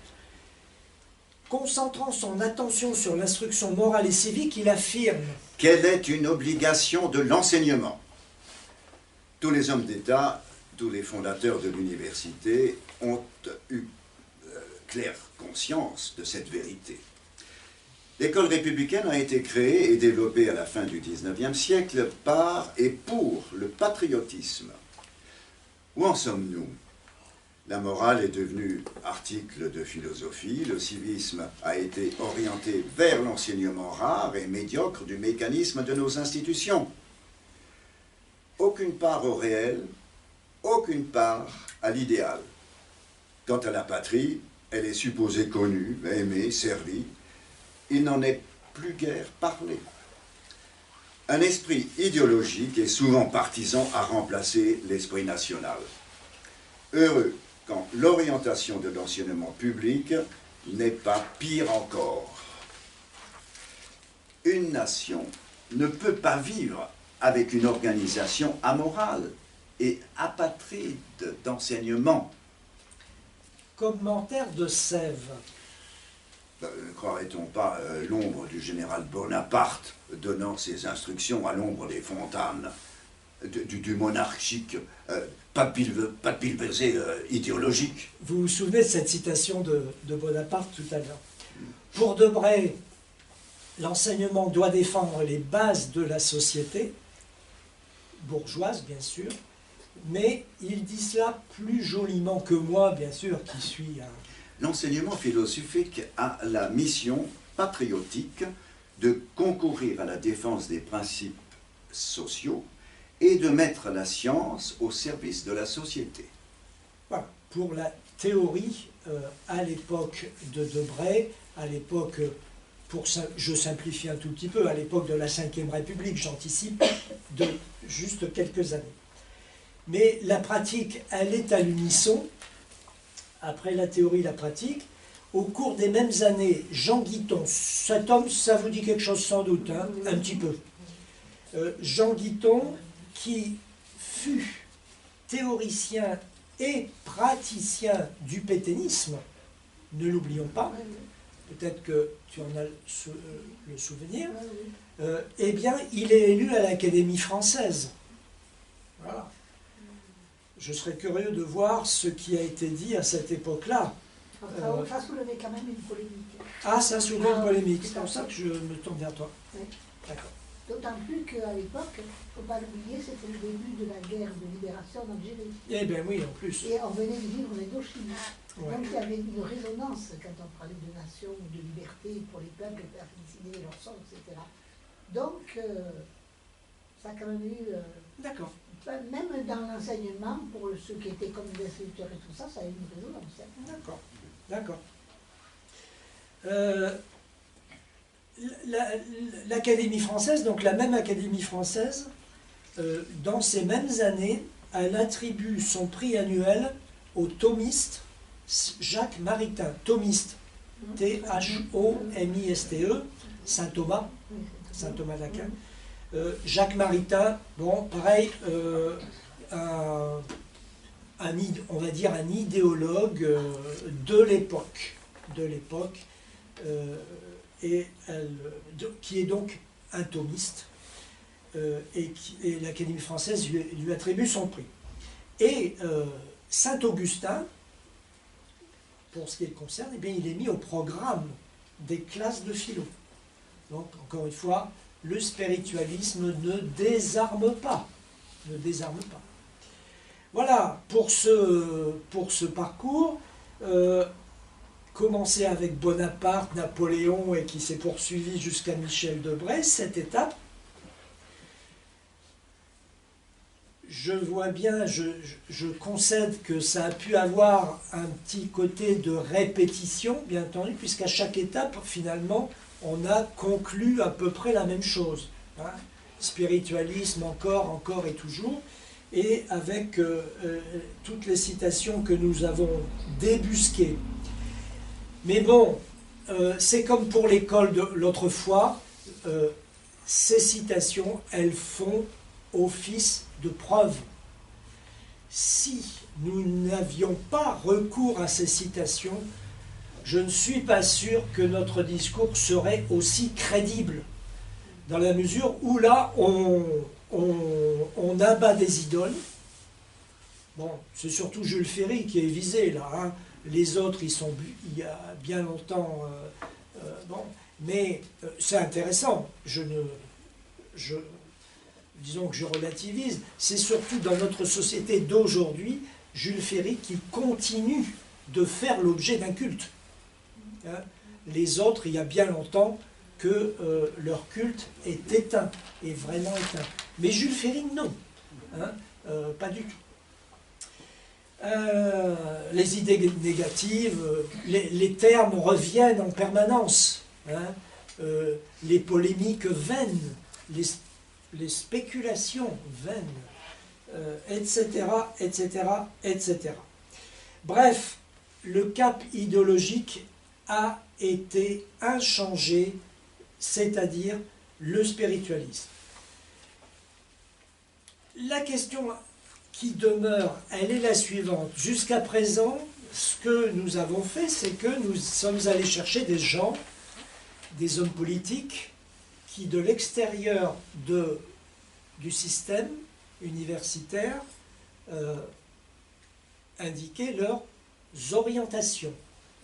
Concentrant son attention sur l'instruction morale et civique, il affirme qu'elle est une obligation de l'enseignement. Tous les hommes d'État, tous les fondateurs de l'université ont eu claire conscience de cette vérité. L'école républicaine a été créée et développée à la fin du XIXe siècle par et pour le patriotisme. Où en sommes-nous? La morale est devenue article de philosophie, le civisme a été orienté vers l'enseignement rare et médiocre du mécanisme de nos institutions. Aucune part au réel, aucune part à l'idéal. Quant à la patrie, elle est supposée connue, aimée, servie. Il n'en est plus guère parlé. Un esprit idéologique et souvent partisan a remplacé l'esprit national. Heureux quand l'orientation de l'enseignement public n'est pas pire encore. Une nation ne peut pas vivre avec une organisation amorale et apatride d'enseignement. Commentaire de Sèvres. Ne croirait-on pas l'ombre du général Bonaparte donnant ses instructions à l'ombre des fontanes du monarchique, pas de pilversée idéologique. Vous vous souvenez de cette citation de Bonaparte tout à l'heure. Pour Debré, l'enseignement doit défendre les bases de la société, bourgeoise bien sûr, mais il dit cela plus joliment que moi, bien sûr, qui suis un... L'enseignement philosophique a la mission patriotique de concourir à la défense des principes sociaux et de mettre la science au service de la société. Voilà, pour la théorie, à l'époque de Debré, à l'époque, je simplifie un tout petit peu, à l'époque de la Ve République, j'anticipe de juste quelques années. Mais la pratique, elle est à l'unisson, après la théorie, la pratique. Au cours des mêmes années, Jean Guiton, cet homme, ça vous dit quelque chose sans doute, hein, un petit peu. Jean Guiton, qui fut théoricien et praticien du pétainisme, ne l'oublions pas, peut-être que tu en as le souvenir, eh bien, il est élu à l'Académie française. Voilà. Je serais curieux de voir ce qui a été dit à cette époque-là. Ça soulevait quand même une polémique. Ah, ça soulevait une polémique. C'est pour ça que je me tourne vers toi. Oui. D'accord. D'autant plus qu'à l'époque, il ne faut pas l'oublier, c'était le début de la guerre de libération d'Algérie. Eh bien oui, en plus. Et on venait de vivre l'Indochine. Ouais. Donc il y avait une résonance quand on parlait de nation, de liberté pour les peuples, faire décider leur sort, etc. Donc, ça a quand même eu... D'accord. Même dans l'enseignement, pour ceux qui étaient comme des instituteurs et tout ça, ça a eu une résonance. D'accord. D'accord. L'Académie française, donc la même Académie française, dans ces mêmes années, elle attribue son prix annuel au thomiste Jacques Maritain. Thomiste, T-H-O-M-I-S-T-E, Saint Thomas, Saint Thomas d'Aquin. Jacques Maritain, bon, pareil, on va dire un idéologue de l'époque, qui est donc un thomiste, et l'Académie française lui attribue son prix. Et Saint-Augustin, pour ce qui le concerne, eh bien, il est mis au programme des classes de philo. Donc, encore une fois, le spiritualisme ne désarme pas. Ne désarme pas. Voilà, pour ce parcours, commencé avec Bonaparte, Napoléon et qui s'est poursuivi jusqu'à Michel Debré, cette étape, je vois bien, je concède que ça a pu avoir un petit côté de répétition, bien entendu, puisqu'à chaque étape, finalement, on a conclu à peu près la même chose. Hein. Spiritualisme encore et toujours, et avec toutes les citations que nous avons débusquées. Mais bon, c'est comme pour l'école de l'autre fois, ces citations, elles font office de preuve. Si nous n'avions pas recours à ces citations, je ne suis pas sûr que notre discours serait aussi crédible, dans la mesure où là, on abat des idoles. Bon, c'est surtout Jules Ferry qui est visé, là. Hein. Les autres, ils sont il y a bien longtemps... bon, mais c'est intéressant. Disons que je relativise. C'est surtout dans notre société d'aujourd'hui, Jules Ferry qui continue de faire l'objet d'un culte. Hein. Les autres, il y a bien longtemps que leur culte est éteint, est vraiment éteint. Mais Jules Ferry, non. Hein, pas du tout. Les idées négatives, les termes reviennent en permanence. Hein, les polémiques vaines, les spéculations vaines, etc., etc., etc. Bref, le cap idéologique a été inchangé, c'est-à-dire le spiritualisme. La question qui demeure, elle est la suivante. Jusqu'à présent, ce que nous avons fait, c'est que nous sommes allés chercher des gens, des hommes politiques, qui de l'extérieur du système universitaire indiquaient leurs orientations,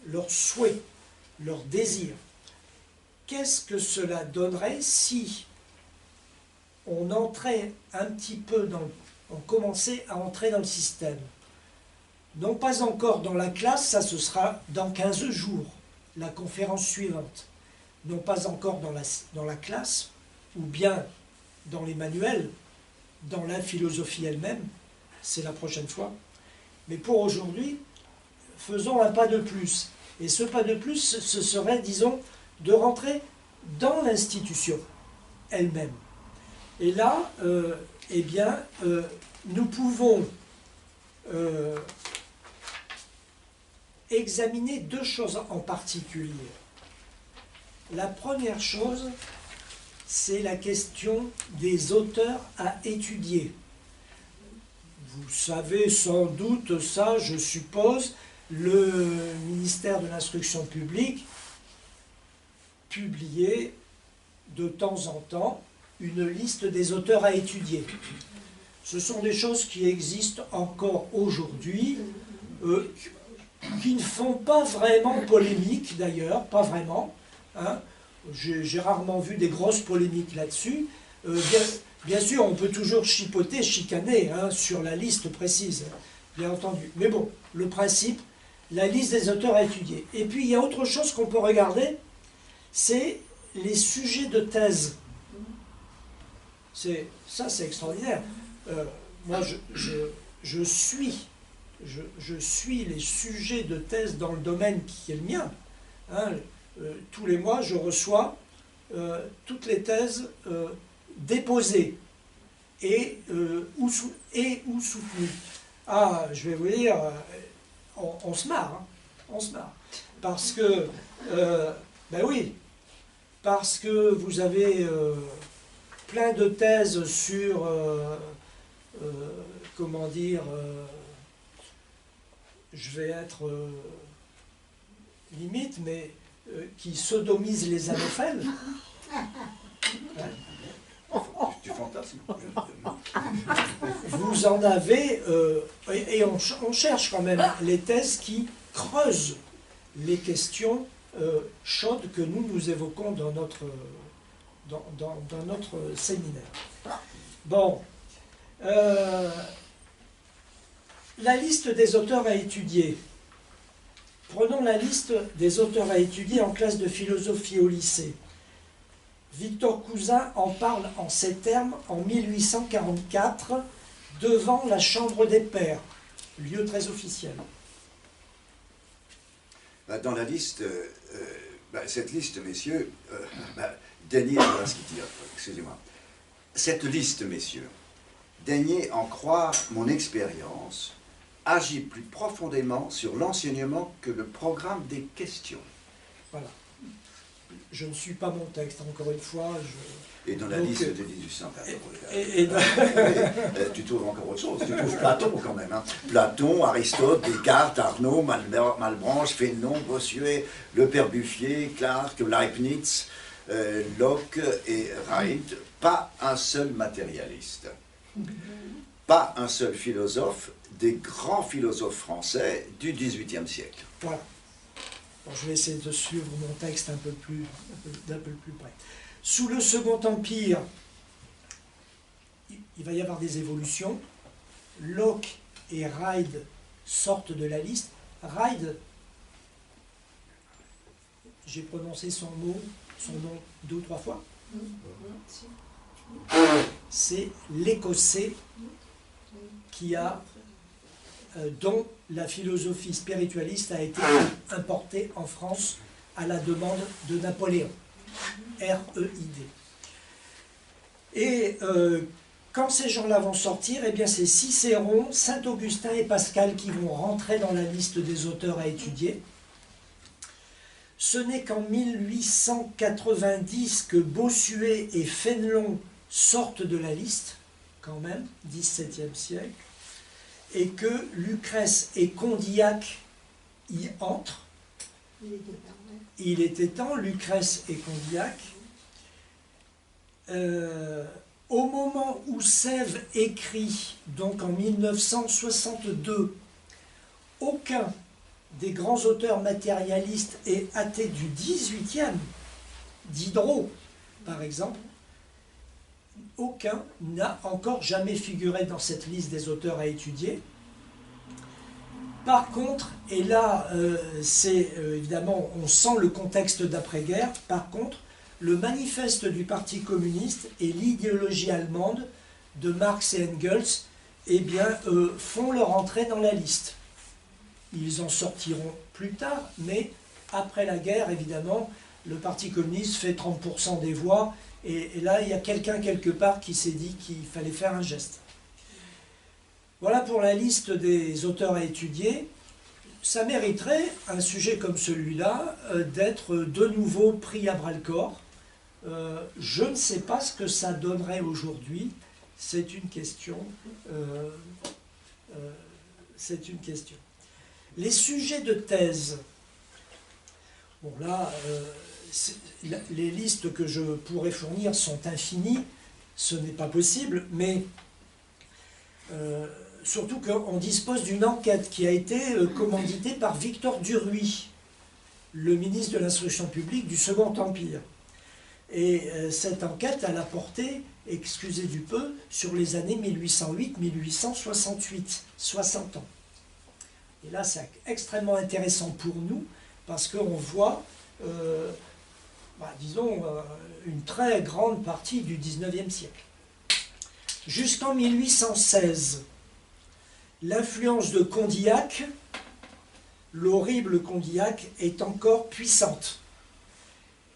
leurs souhaits, leurs désirs. Qu'est-ce que cela donnerait si on entrait un petit peu on commençait à entrer dans le système? Non pas encore dans la classe, ça ce sera dans 15 jours, la conférence suivante. Non pas encore dans la classe, ou bien dans les manuels, dans la philosophie elle-même, c'est la prochaine fois. Mais pour aujourd'hui, faisons un pas de plus. Et ce pas de plus, ce serait, disons, de rentrer dans l'institution elle-même. Et là, eh bien, nous pouvons examiner deux choses en particulier. La première chose, c'est la question des auteurs à étudier. Vous savez sans doute ça, je suppose, le ministère de l'Instruction publique publiait de temps en temps une liste des auteurs à étudier. Ce sont des choses qui existent encore aujourd'hui, qui ne font pas vraiment polémique d'ailleurs, pas vraiment. Hein. J'ai rarement vu des grosses polémiques là-dessus. Bien sûr, on peut toujours chipoter, chicaner hein, sur la liste précise, bien entendu. Mais bon, le principe, la liste des auteurs à étudier. Et puis, il y a autre chose qu'on peut regarder, c'est les sujets de thèse. Ça, c'est extraordinaire. Moi, je suis les sujets de thèse dans le domaine qui est le mien. Hein, tous les mois, je reçois toutes les thèses déposées ou soutenues. Ah, je vais vous dire, on se marre. Hein, on se marre. Parce que, ben oui, parce que vous avez plein de thèses sur, comment dire, je vais être limite, mais qui sodomisent les anophèles. Tu fantasmes. Vous en avez, et on cherche quand même les thèses qui creusent les questions chaudes que nous évoquons dans notre séminaire. Bon, la liste des auteurs à étudier. Prenons la liste des auteurs à étudier en classe de philosophie au lycée. Victor Cousin en parle en ces termes en 1844 devant la Chambre des Pairs, lieu très officiel. Dans la liste, cette liste, messieurs, daignez, voilà ce qu'il dit, excusez-moi. Cette liste, messieurs, daignez en croire mon expérience, agit plus profondément sur l'enseignement que le programme des questions. Voilà. Je ne suis pas mon texte, encore une fois. Et dans la Donc, liste de 1814, tu trouves encore autre chose. Tu trouves Platon quand même. Hein. Platon, Aristote, Descartes, Arnaud, Malebranche, Fénon, Bossuet, Le Père Buffier, Clarke, Leibniz, Locke et Wright. Pas un seul matérialiste. Pas un seul philosophe des grands philosophes français du XVIIIe siècle. Voilà. Bon, je vais essayer de suivre mon texte d'un peu plus près. Sous le Second Empire, il va y avoir des évolutions. Locke et Reid sortent de la liste. Reid, j'ai prononcé son nom 2 ou 3 fois. C'est l'Écossais qui a dont la philosophie spiritualiste a été importée en France à la demande de Napoléon. R-E-I-D. Et quand ces gens-là vont sortir, eh bien c'est Cicéron, Saint-Augustin et Pascal qui vont rentrer dans la liste des auteurs à étudier. Ce n'est qu'en 1890 que Bossuet et Fénelon sortent de la liste, quand même, XVIIe siècle, et que Lucrèce et Condillac y entrent. Il était temps, Lucrèce et Condillac. Au moment où Sèvres écrit, donc en 1962, aucun des grands auteurs matérialistes et athées du XVIIIe, Diderot par exemple, aucun n'a encore jamais figuré dans cette liste des auteurs à étudier. Par contre, et là, évidemment, on sent le contexte d'après-guerre, par contre, le manifeste du Parti communiste et l'idéologie allemande de Marx et Engels, eh bien, font leur entrée dans la liste. Ils en sortiront plus tard, mais après la guerre, évidemment, le Parti communiste fait 30% des voix, et là, il y a quelqu'un quelque part qui s'est dit qu'il fallait faire un geste. Voilà pour la liste des auteurs à étudier. Ça mériterait, un sujet comme celui-là, d'être de nouveau pris à bras-le-corps. Je ne sais pas ce que ça donnerait aujourd'hui. C'est une question. C'est une question. Les sujets de thèse. Bon là, les listes que je pourrais fournir sont infinies. Ce n'est pas possible, mais... surtout qu'on dispose d'une enquête qui a été commanditée par Victor Duruy, le ministre de l'Instruction publique du Second Empire. Et cette enquête, elle a porté, excusez du peu, sur les années 1808-1868, 60 ans. Et là, c'est extrêmement intéressant pour nous, parce qu'on voit, disons, une très grande partie du XIXe siècle. Jusqu'en 1816, l'influence de Condillac, l'horrible Condillac, est encore puissante.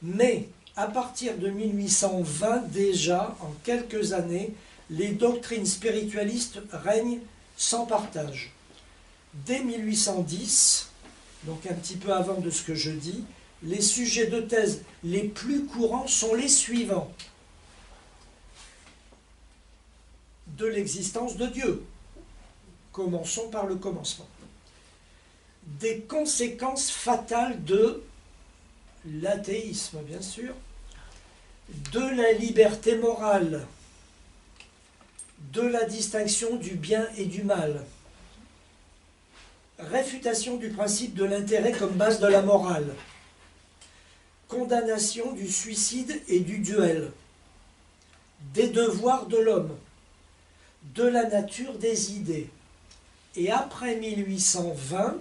Mais à partir de 1820, déjà, en quelques années, les doctrines spiritualistes règnent sans partage. Dès 1810, donc un petit peu avant de ce que je dis, les sujets de thèse les plus courants sont les suivants. De l'existence de Dieu. Commençons par le commencement. Des conséquences fatales de l'athéisme, bien sûr, de la liberté morale, de la distinction du bien et du mal, réfutation du principe de l'intérêt comme base de la morale, condamnation du suicide et du duel, des devoirs de l'homme, de la nature des idées. Et après 1820,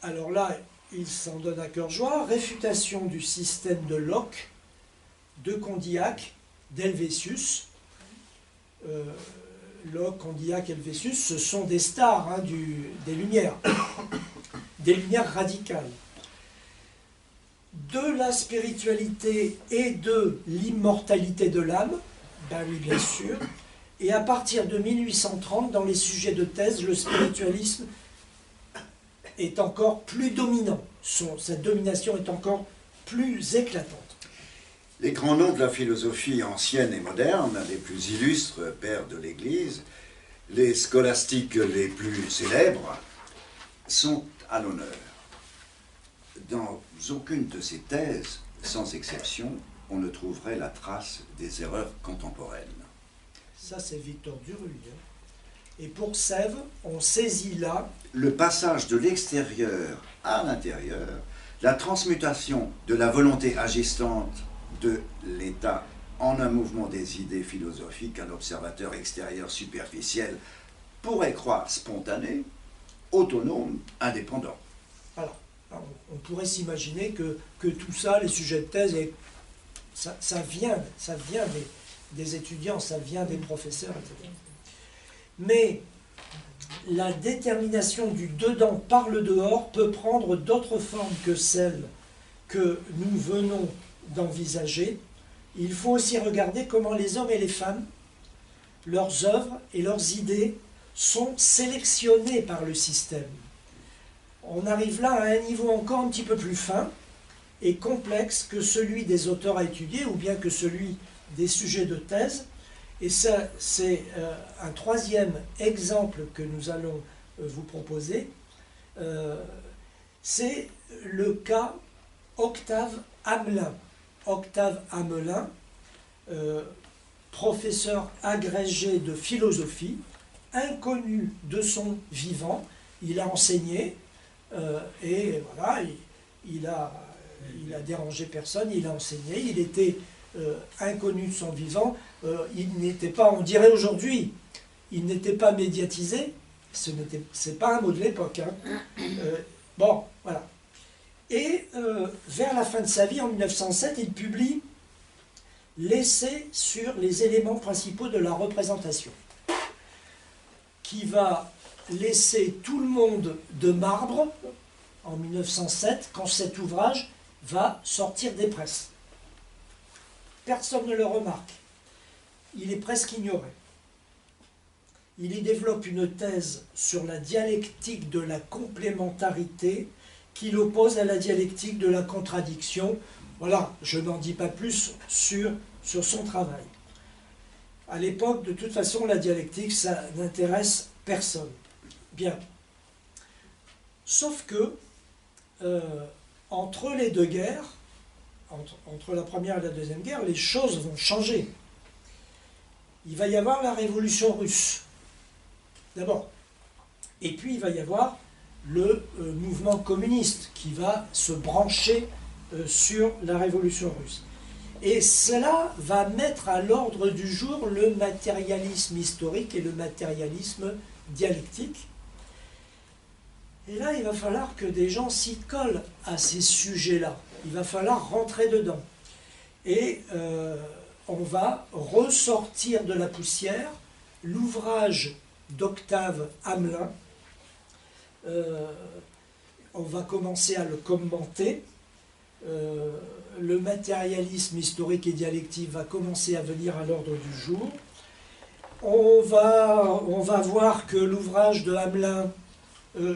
alors là, il s'en donne à cœur joie. Réfutation du système de Locke, de Condillac, d'Helvétius. Locke, Condillac, Helvétius, ce sont des stars hein, des Lumières, des Lumières radicales. De la spiritualité et de l'immortalité de l'âme, ben oui, bien sûr. Et à partir de 1830, dans les sujets de thèse, le spiritualisme est encore plus dominant. Cette domination est encore plus éclatante. Les grands noms de la philosophie ancienne et moderne, les plus illustres pères de l'Église, les scolastiques les plus célèbres, sont à l'honneur. Dans aucune de ces thèses, sans exception, on ne trouverait la trace des erreurs contemporaines. Ça, c'est Victor Duruy. Hein. Et pour Sèvres, on saisit là le passage de l'extérieur à l'intérieur, la transmutation de la volonté agissante de l'État en un mouvement des idées philosophiques qu'un observateur extérieur superficiel pourrait croire spontané, autonome, indépendant. Voilà. On pourrait s'imaginer que tout ça, les sujets de thèse, ça vient des étudiants, ça vient des professeurs, etc. Mais la détermination du dedans par le dehors peut prendre d'autres formes que celles que nous venons d'envisager. Il faut aussi regarder comment les hommes et les femmes, leurs œuvres et leurs idées sont sélectionnés par le système. On arrive là à un niveau encore un petit peu plus fin et complexe que celui des auteurs à étudier ou bien que celui des sujets de thèse. Et ça, c'est un troisième exemple que nous allons vous proposer. C'est le cas Octave Hamelin. Octave Hamelin, professeur agrégé de philosophie, inconnu de son vivant, il a enseigné et voilà, il a dérangé personne, il a enseigné, il était inconnu de son vivant, il n'était pas, on dirait aujourd'hui, il n'était pas médiatisé, c'est pas un mot de l'époque. Hein. Bon, voilà. Et vers la fin de sa vie, en 1907, il publie l'essai sur les éléments principaux de la représentation, qui va laisser tout le monde de marbre en 1907, quand cet ouvrage va sortir des presses. Personne ne le remarque. Il est presque ignoré. Il y développe une thèse sur la dialectique de la complémentarité qu'il oppose à la dialectique de la contradiction. Voilà, je n'en dis pas plus sur son travail. À l'époque, de toute façon, la dialectique, ça n'intéresse personne. Bien. Sauf que, entre les deux guerres, entre la première et la deuxième guerre, les choses vont changer. Il va y avoir la révolution russe, d'abord. Et puis il va y avoir le mouvement communiste qui va se brancher sur la révolution russe. Et cela va mettre à l'ordre du jour le matérialisme historique et le matérialisme dialectique. Et là, il va falloir que des gens s'y collent à ces sujets-là. Il va falloir rentrer dedans. Et on va ressortir de la poussière l'ouvrage d'Octave Hamelin. On va commencer à le commenter. Le matérialisme historique et dialectique va commencer à venir à l'ordre du jour. On va voir que l'ouvrage de Hamelin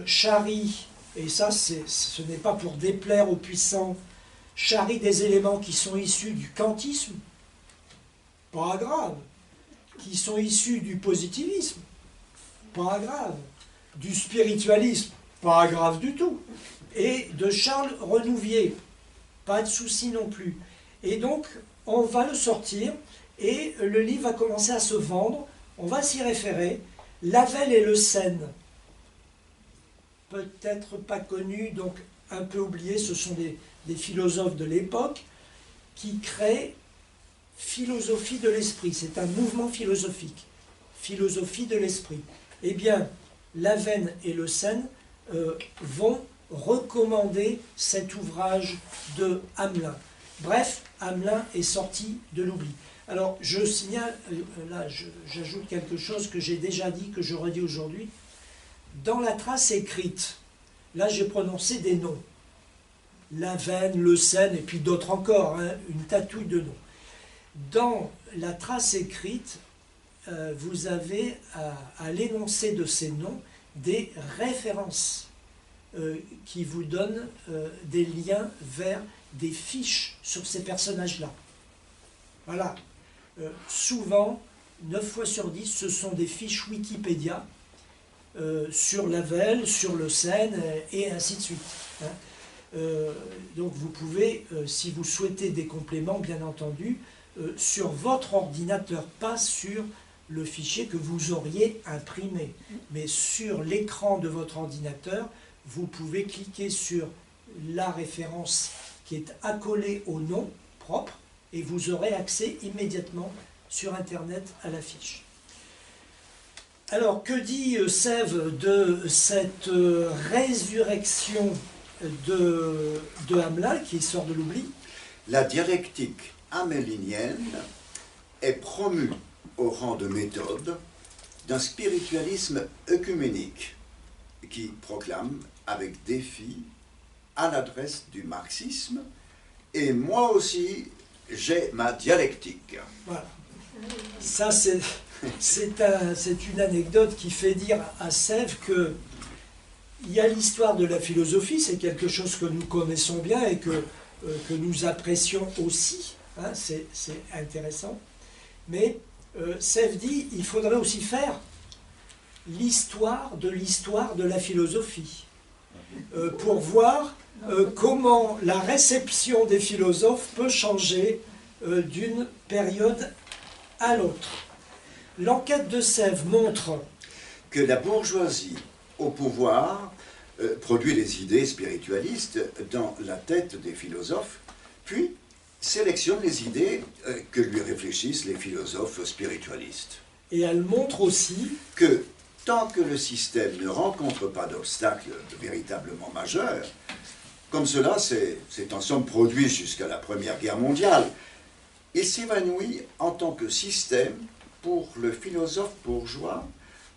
charrie, et ça ce n'est pas pour déplaire aux puissants, charrie des éléments qui sont issus du kantisme, pas grave, qui sont issus du positivisme, pas grave, du spiritualisme, pas grave du tout, et de Charles Renouvier, pas de souci non plus. Et donc, on va le sortir, et le livre va commencer à se vendre, on va s'y référer. Lavelle et Le Seine, peut-être pas connus, donc un peu oubliés, ce sont des philosophes de l'époque qui créent philosophie de l'esprit. C'est un mouvement philosophique, philosophie de l'esprit. Eh bien, Lavenne et Le Seine vont recommander cet ouvrage de Hamelin. Bref, Hamelin est sorti de l'oubli. Alors, je signale, là, j'ajoute quelque chose que j'ai déjà dit, que je redis aujourd'hui. Dans la trace écrite, là, j'ai prononcé des noms. Lavenne, Le Seine, et puis d'autres encore, hein, une tatouille de noms. Dans la trace écrite, vous avez à l'énoncé de ces noms des références qui vous donnent des liens vers des fiches sur ces personnages-là. Voilà. Souvent, 9 fois sur 10, ce sont des fiches Wikipédia sur Lavelle, sur Le Seine, et ainsi de suite. Hein. Donc vous pouvez, si vous souhaitez des compléments, bien entendu, sur votre ordinateur, pas sur le fichier que vous auriez imprimé, mais sur l'écran de votre ordinateur, vous pouvez cliquer sur la référence qui est accolée au nom propre, et vous aurez accès immédiatement sur Internet à la fiche. Alors, que dit Sèvres de cette résurrection de Hamelin qui sort de l'oubli? La dialectique hamélinienne est promue au rang de méthode d'un spiritualisme œcuménique qui proclame avec défi à l'adresse du marxisme, et moi aussi j'ai ma dialectique. Voilà. Ça, c'est une anecdote qui fait dire à Sèvres que il y a l'histoire de la philosophie, c'est quelque chose que nous connaissons bien et que nous apprécions aussi, hein, c'est intéressant, mais Sèvres dit il faudrait aussi faire l'histoire de la philosophie, pour voir comment la réception des philosophes peut changer d'une période à l'autre. L'enquête de Sèvres montre que la bourgeoisie au pouvoir produit des idées spiritualistes dans la tête des philosophes, puis sélectionne les idées que lui réfléchissent les philosophes spiritualistes. Et elle montre aussi que tant que le système ne rencontre pas d'obstacles véritablement majeurs, comme cela s'est en somme produit jusqu'à la Première Guerre mondiale, il s'évanouit en tant que système pour le philosophe bourgeois,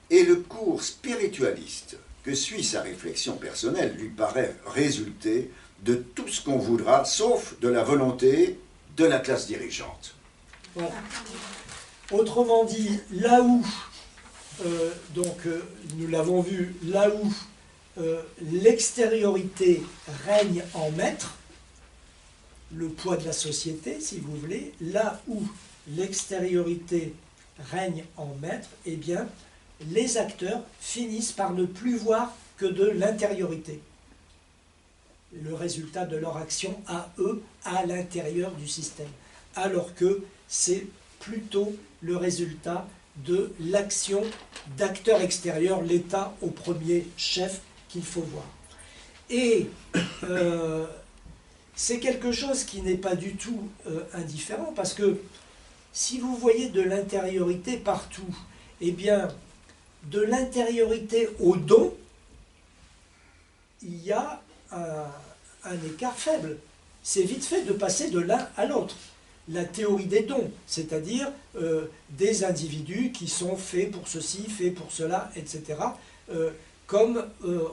et le cours spiritualiste que suit sa réflexion personnelle lui paraît résulter de tout ce qu'on voudra, sauf de la volonté de la classe dirigeante. Voilà. Autrement dit, là où, nous l'avons vu, là où l'extériorité règne en maître, le poids de la société, si vous voulez, là où l'extériorité règne en maître, eh bien, les acteurs finissent par ne plus voir que de l'intériorité. Le résultat de leur action à eux, à l'intérieur du système. Alors que c'est plutôt le résultat de l'action d'acteurs extérieurs, l'État au premier chef, qu'il faut voir. Et c'est quelque chose qui n'est pas du tout indifférent, parce que si vous voyez de l'intériorité partout, eh bien, de l'intériorité au don, il y a un écart faible. C'est vite fait de passer de l'un à l'autre. La théorie des dons, c'est-à-dire des individus qui sont faits pour ceci, faits pour cela, etc., comme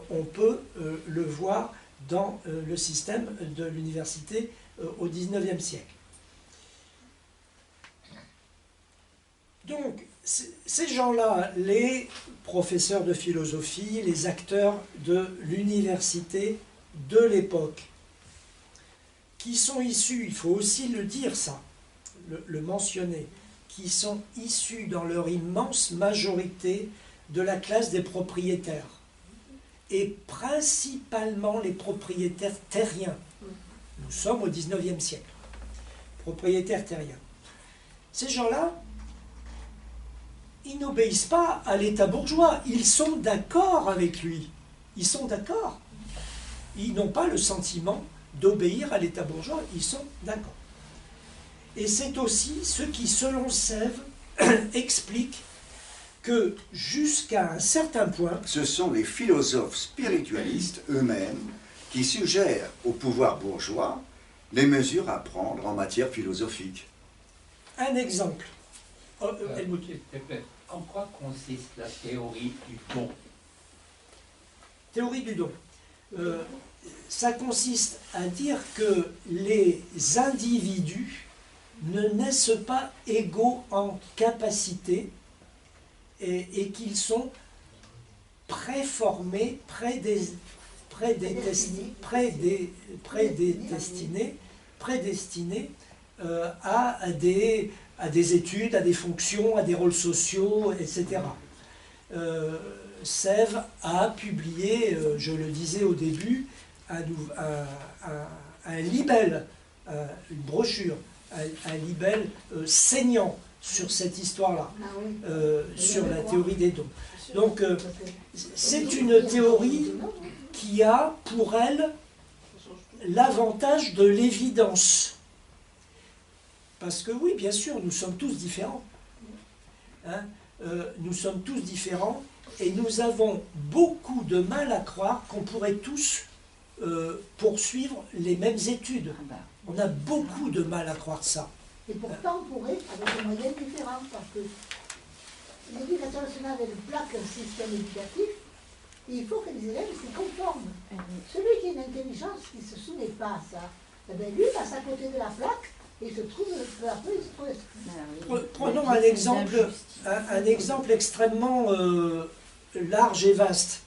on peut le voir dans le système de l'université au XIXe siècle. Donc, ces gens-là, les professeurs de philosophie, les acteurs de l'université de l'époque, qui sont issus, il faut aussi le dire ça, le mentionner, qui sont issus dans leur immense majorité de la classe des propriétaires, et principalement les propriétaires terriens. Nous sommes au XIXe siècle. Propriétaires terriens. Ces gens-là, ils n'obéissent pas à l'État bourgeois, ils sont d'accord avec lui. Ils sont d'accord. Ils n'ont pas le sentiment d'obéir à l'État bourgeois, ils sont d'accord. Et c'est aussi ce qui, selon Sèvres, explique que jusqu'à un certain point... Ce sont les philosophes spiritualistes eux-mêmes qui suggère au pouvoir bourgeois les mesures à prendre en matière philosophique. Un exemple. Helmut. S'il te plaît, en quoi consiste la théorie du don? Théorie du don. Ça consiste à dire que les individus ne naissent pas égaux en capacité et qu'ils sont préformés, prédestinés à des études, à des fonctions, à des rôles sociaux, etc. Sèvres a publié, je le disais au début, un libelle, une brochure, un libelle saignant sur cette histoire-là, sur la théorie des dons. Donc, c'est une théorie qui a pour elle l'avantage de l'évidence. Parce que oui, bien sûr, nous sommes tous différents. Hein, nous sommes tous différents et nous avons beaucoup de mal à croire qu'on pourrait tous poursuivre les mêmes études. On a beaucoup de mal à croire ça. Et pourtant, on pourrait, avec des moyens différents, parce que l'éducation nationale, elle plaque un système éducatif, et il faut que les élèves s'y conforment. Celui qui a une intelligence qui ne se soumet pas à ça, eh bien, lui passe à côté de la plaque, et il se trouve, peu à peu, il se trouve... Prenons un exemple extrêmement large et vaste.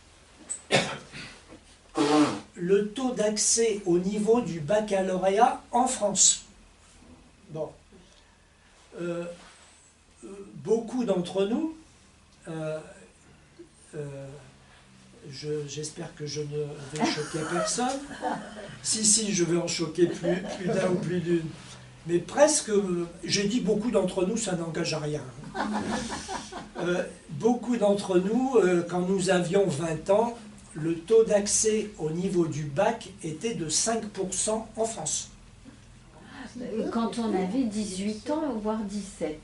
Le taux d'accès au niveau du baccalauréat en France. Bon. Beaucoup d'entre nous, j'espère que je ne vais choquer personne. Si, je vais en choquer plus d'un ou plus d'une. Mais presque, j'ai dit beaucoup d'entre nous, ça n'engage à rien. Beaucoup d'entre nous, quand nous avions 20 ans, le taux d'accès au niveau du bac était de 5% en France. Quand on avait 18 ans, voire 17.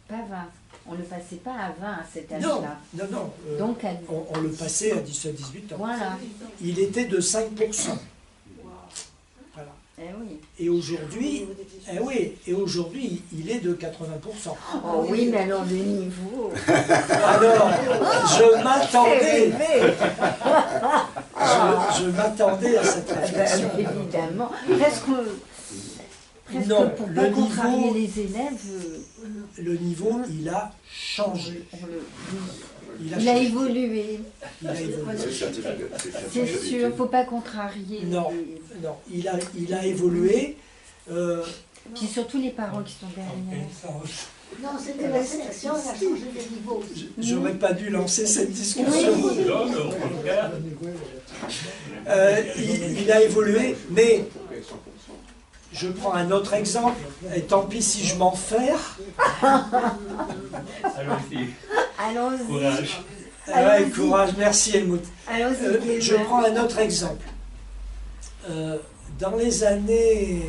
Pas 20. On ne le passait pas à 20 à cet âge-là. Non. Donc, on le passait à 17-18 ans. Voilà. Il était de 5%. Voilà. Et aujourd'hui, il est de 80%. Oh oui, mais alors le niveau... Alors, je m'attendais. Je m'attendais à cette réflexion. Évidemment. Presque non, pour pas contrarier les élèves... Le niveau, il a changé. Il a évolué. C'est sûr, il ne faut pas contrarier. Non, il a évolué. Puis surtout les parents qui sont derrière. Non, c'était la sélection, elle a changé de niveau. J'aurais pas dû lancer cette discussion. Il a évolué, mais je prends un autre exemple, et tant pis si je m'en ferre. Allons-y. Courage. Ouais, courage, merci Helmut. Allons-y. Je prends un autre exemple. Dans les années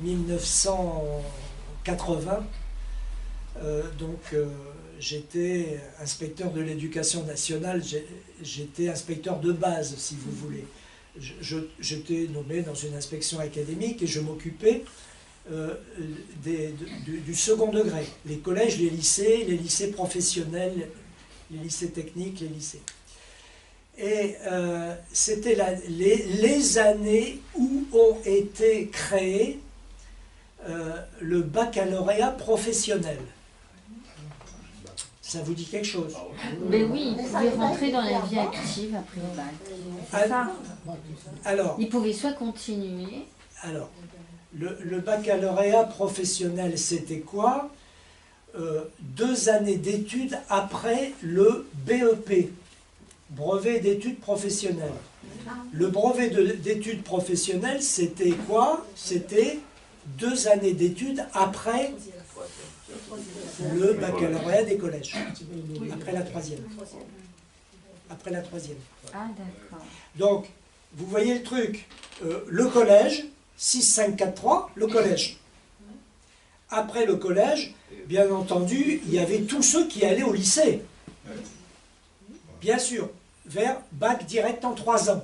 1980, j'étais inspecteur de l'éducation nationale, j'étais inspecteur de base, si vous voulez. J'étais nommé dans une inspection académique et je m'occupais du second degré, les collèges, les lycées professionnels, les lycées techniques, les lycées. Et c'était les années où ont été créés le baccalauréat professionnel. Ça vous dit quelque chose? Mais oui, il pouvait rentrer dans la vie active après le bac. C'est ça. Alors, Il pouvait soit continuer. Alors, le baccalauréat professionnel, c'était quoi? 2 années d'études après le BEP, brevet d'études professionnelles. Le brevet d'études professionnelles, c'était quoi? C'était 2 années d'études après le baccalauréat des collèges, après la troisième. Après la troisième. Ah, d'accord. Donc, vous voyez le truc, le collège, 6, 5, 4, 3, le collège. Après le collège, bien entendu, il y avait tous ceux qui allaient au lycée. Bien sûr, vers bac direct en 3 ans.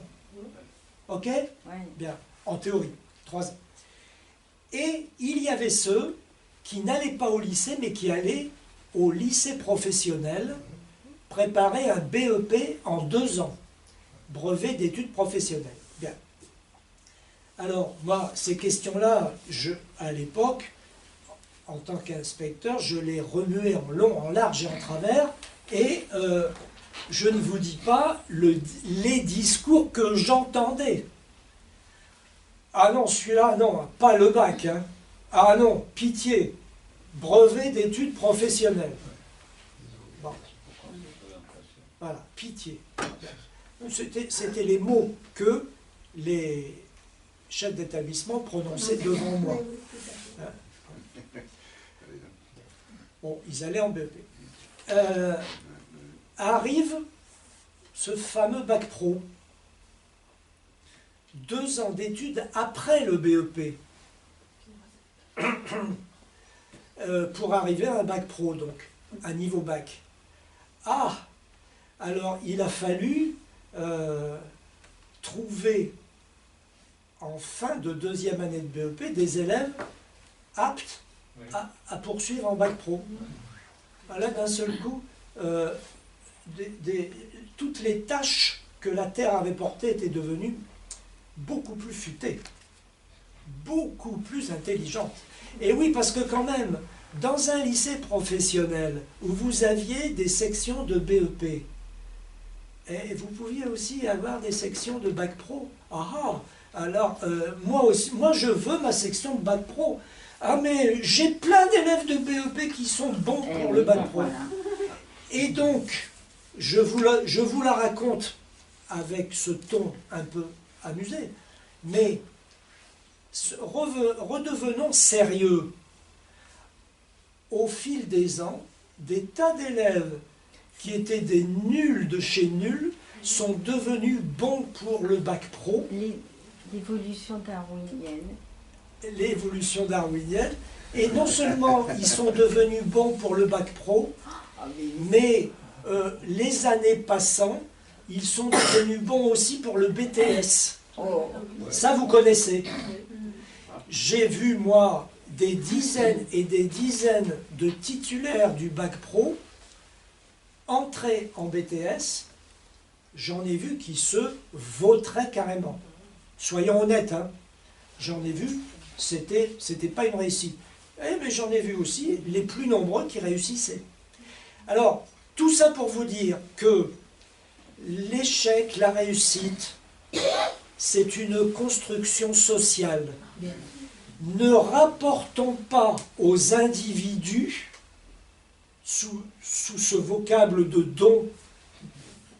Ok? Ouais. Bien, en théorie, 3 ans. Et il y avait ceux qui n'allaient pas au lycée, mais qui allaient au lycée professionnel préparer un BEP en 2 ans, brevet d'études professionnelles. Bien. Alors, moi, ces questions-là, à l'époque, en tant qu'inspecteur, je les remuais en long, en large et en travers, et je ne vous dis pas les discours que j'entendais. Ah non, celui-là, non, pas le bac. Hein. Ah non, pitié, brevet d'études professionnelles. Bon. Voilà, pitié. C'était les mots que les chefs d'établissement prononçaient devant moi. Hein. Bon, ils allaient en BEP. Arrive ce fameux bac pro. 2 ans d'études après le BEP. Pour arriver à un bac pro, donc, un niveau bac. Ah, alors il a fallu trouver en fin de 2e année de BEP des élèves aptes à poursuivre en bac pro. Là, d'un seul coup, toutes les tâches que la Terre avait portées étaient devenues beaucoup plus futées, beaucoup plus intelligentes. Et oui, parce que quand même, dans un lycée professionnel où vous aviez des sections de BEP, et vous pouviez aussi avoir des sections de bac pro. Ah, alors moi aussi, moi je veux ma section de bac pro. Ah mais j'ai plein d'élèves de BEP qui sont bons pour le bac pro. Voilà. Et donc, je vous la raconte avec ce ton un peu amusé, mais redevenons sérieux. Au fil des ans, des tas d'élèves qui étaient des nuls de chez nuls sont devenus bons pour le bac pro. L'évolution darwinienne. L'évolution darwinienne. Et non seulement ils sont devenus bons pour le bac pro, mais les années passant, ils sont devenus bons aussi pour le BTS. Ça, vous connaissez. J'ai vu, moi, des dizaines et des dizaines de titulaires du bac pro entrer en BTS. J'en ai vu qui se vautraient carrément. Soyons honnêtes, hein. J'en ai vu, c'était pas une réussite. Mais j'en ai vu aussi les plus nombreux qui réussissaient. Alors, tout ça pour vous dire que l'échec, la réussite, c'est une construction sociale. Ne rapportons pas aux individus, sous ce vocable de don,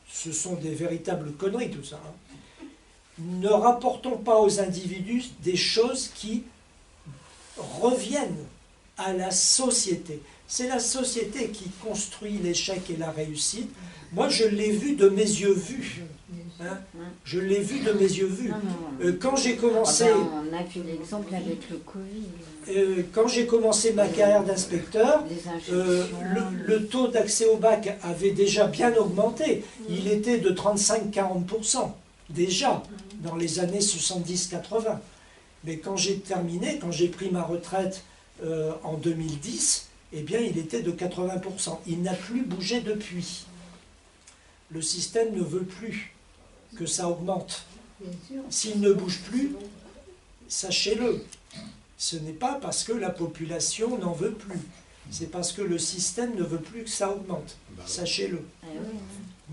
ce sont des véritables conneries tout ça, hein. Ne rapportons pas aux individus des choses qui reviennent à la société. C'est la société qui construit l'échec et la réussite. Moi, je l'ai vu de mes yeux vus. Hein, je l'ai vu de mes yeux vus. Quand j'ai commencé... on a vu l'exemple avec le Covid. Quand j'ai commencé ma carrière d'inspecteur, le taux d'accès au bac avait déjà bien augmenté. Il était de 35-40%, déjà, dans les années 70-80. Mais quand j'ai terminé, quand j'ai pris ma retraite en 2010, eh bien, il était de 80%. Il n'a plus bougé depuis. Le système ne veut plus que ça augmente. S'il ne bouge plus, sachez-le, ce n'est pas parce que la population n'en veut plus. C'est parce que le système ne veut plus que ça augmente. Sachez-le.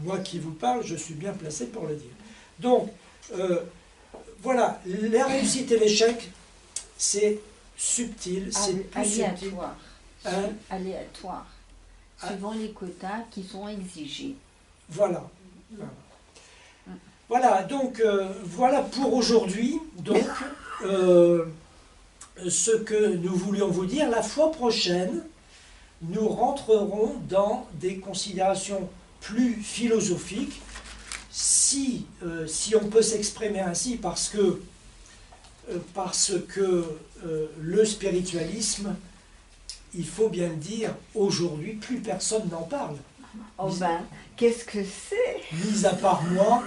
Moi qui vous parle, je suis bien placé pour le dire. Donc, voilà, la réussite et l'échec, c'est subtil, c'est plus subtil. Hein? Aléatoire, suivant les quotas qui sont exigés. Voilà. Voilà, donc, voilà pour aujourd'hui, donc, ce que nous voulions vous dire. La fois prochaine, nous rentrerons dans des considérations plus philosophiques, si on peut s'exprimer ainsi, parce que le spiritualisme, il faut bien le dire, aujourd'hui, plus personne n'en parle. Oh ben, qu'est-ce que c'est? Mis à part moi,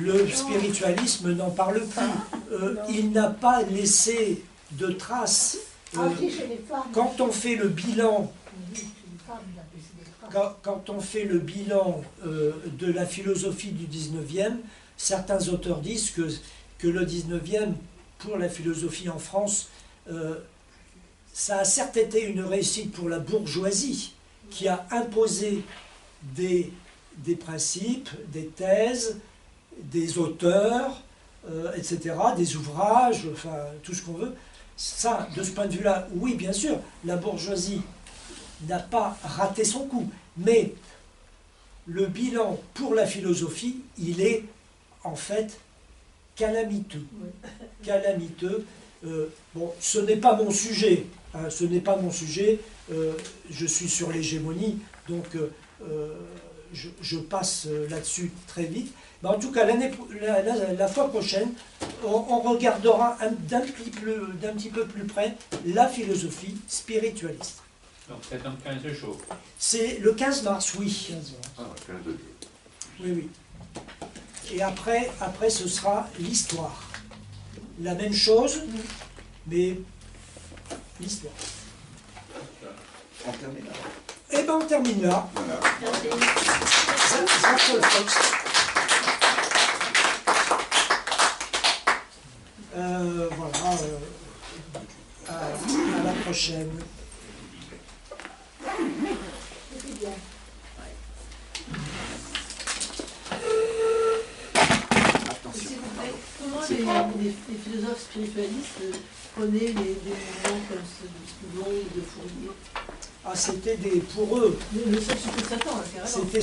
Le spiritualisme n'en parle plus. Il n'a pas laissé de traces. Ah, si, chez les femmes. Quand on fait le bilan, Oui, chez les femmes, il a laissé des traces. quand on fait le bilan de la philosophie du 19e, certains auteurs disent que le 19e, pour la philosophie en France, ça a certes été une réussite pour la bourgeoisie, qui a imposé des principes, des thèses, des auteurs, etc., des ouvrages, enfin tout ce qu'on veut. Ça, de ce point de vue-là, oui, bien sûr, la bourgeoisie n'a pas raté son coup, mais le bilan pour la philosophie, il est en fait calamiteux. Calamiteux. Bon, ce n'est pas mon sujet, hein, ce n'est pas mon sujet, je suis sur l'hégémonie, donc je passe là-dessus très vite. Mais en tout cas, la fois prochaine, on regardera d'un petit peu plus près la philosophie spiritualiste. Donc c'est dans 15 jours. C'est le 15 mars, oui. 15 mars. Ah, 15 jours. Oui, oui. Et après ce sera l'histoire. La même chose, mais l'histoire. On termine là. Et bien on termine là. Voilà. Jean-Paul Fox. Voilà. À la prochaine. C'était bien. Attention. S'il vous plaît, comment les philosophes spiritualistes prenaient des gens comme ceux de Proudhon ou de Fourier? Ah, c'était pour eux. Le Satan, carrément. C'était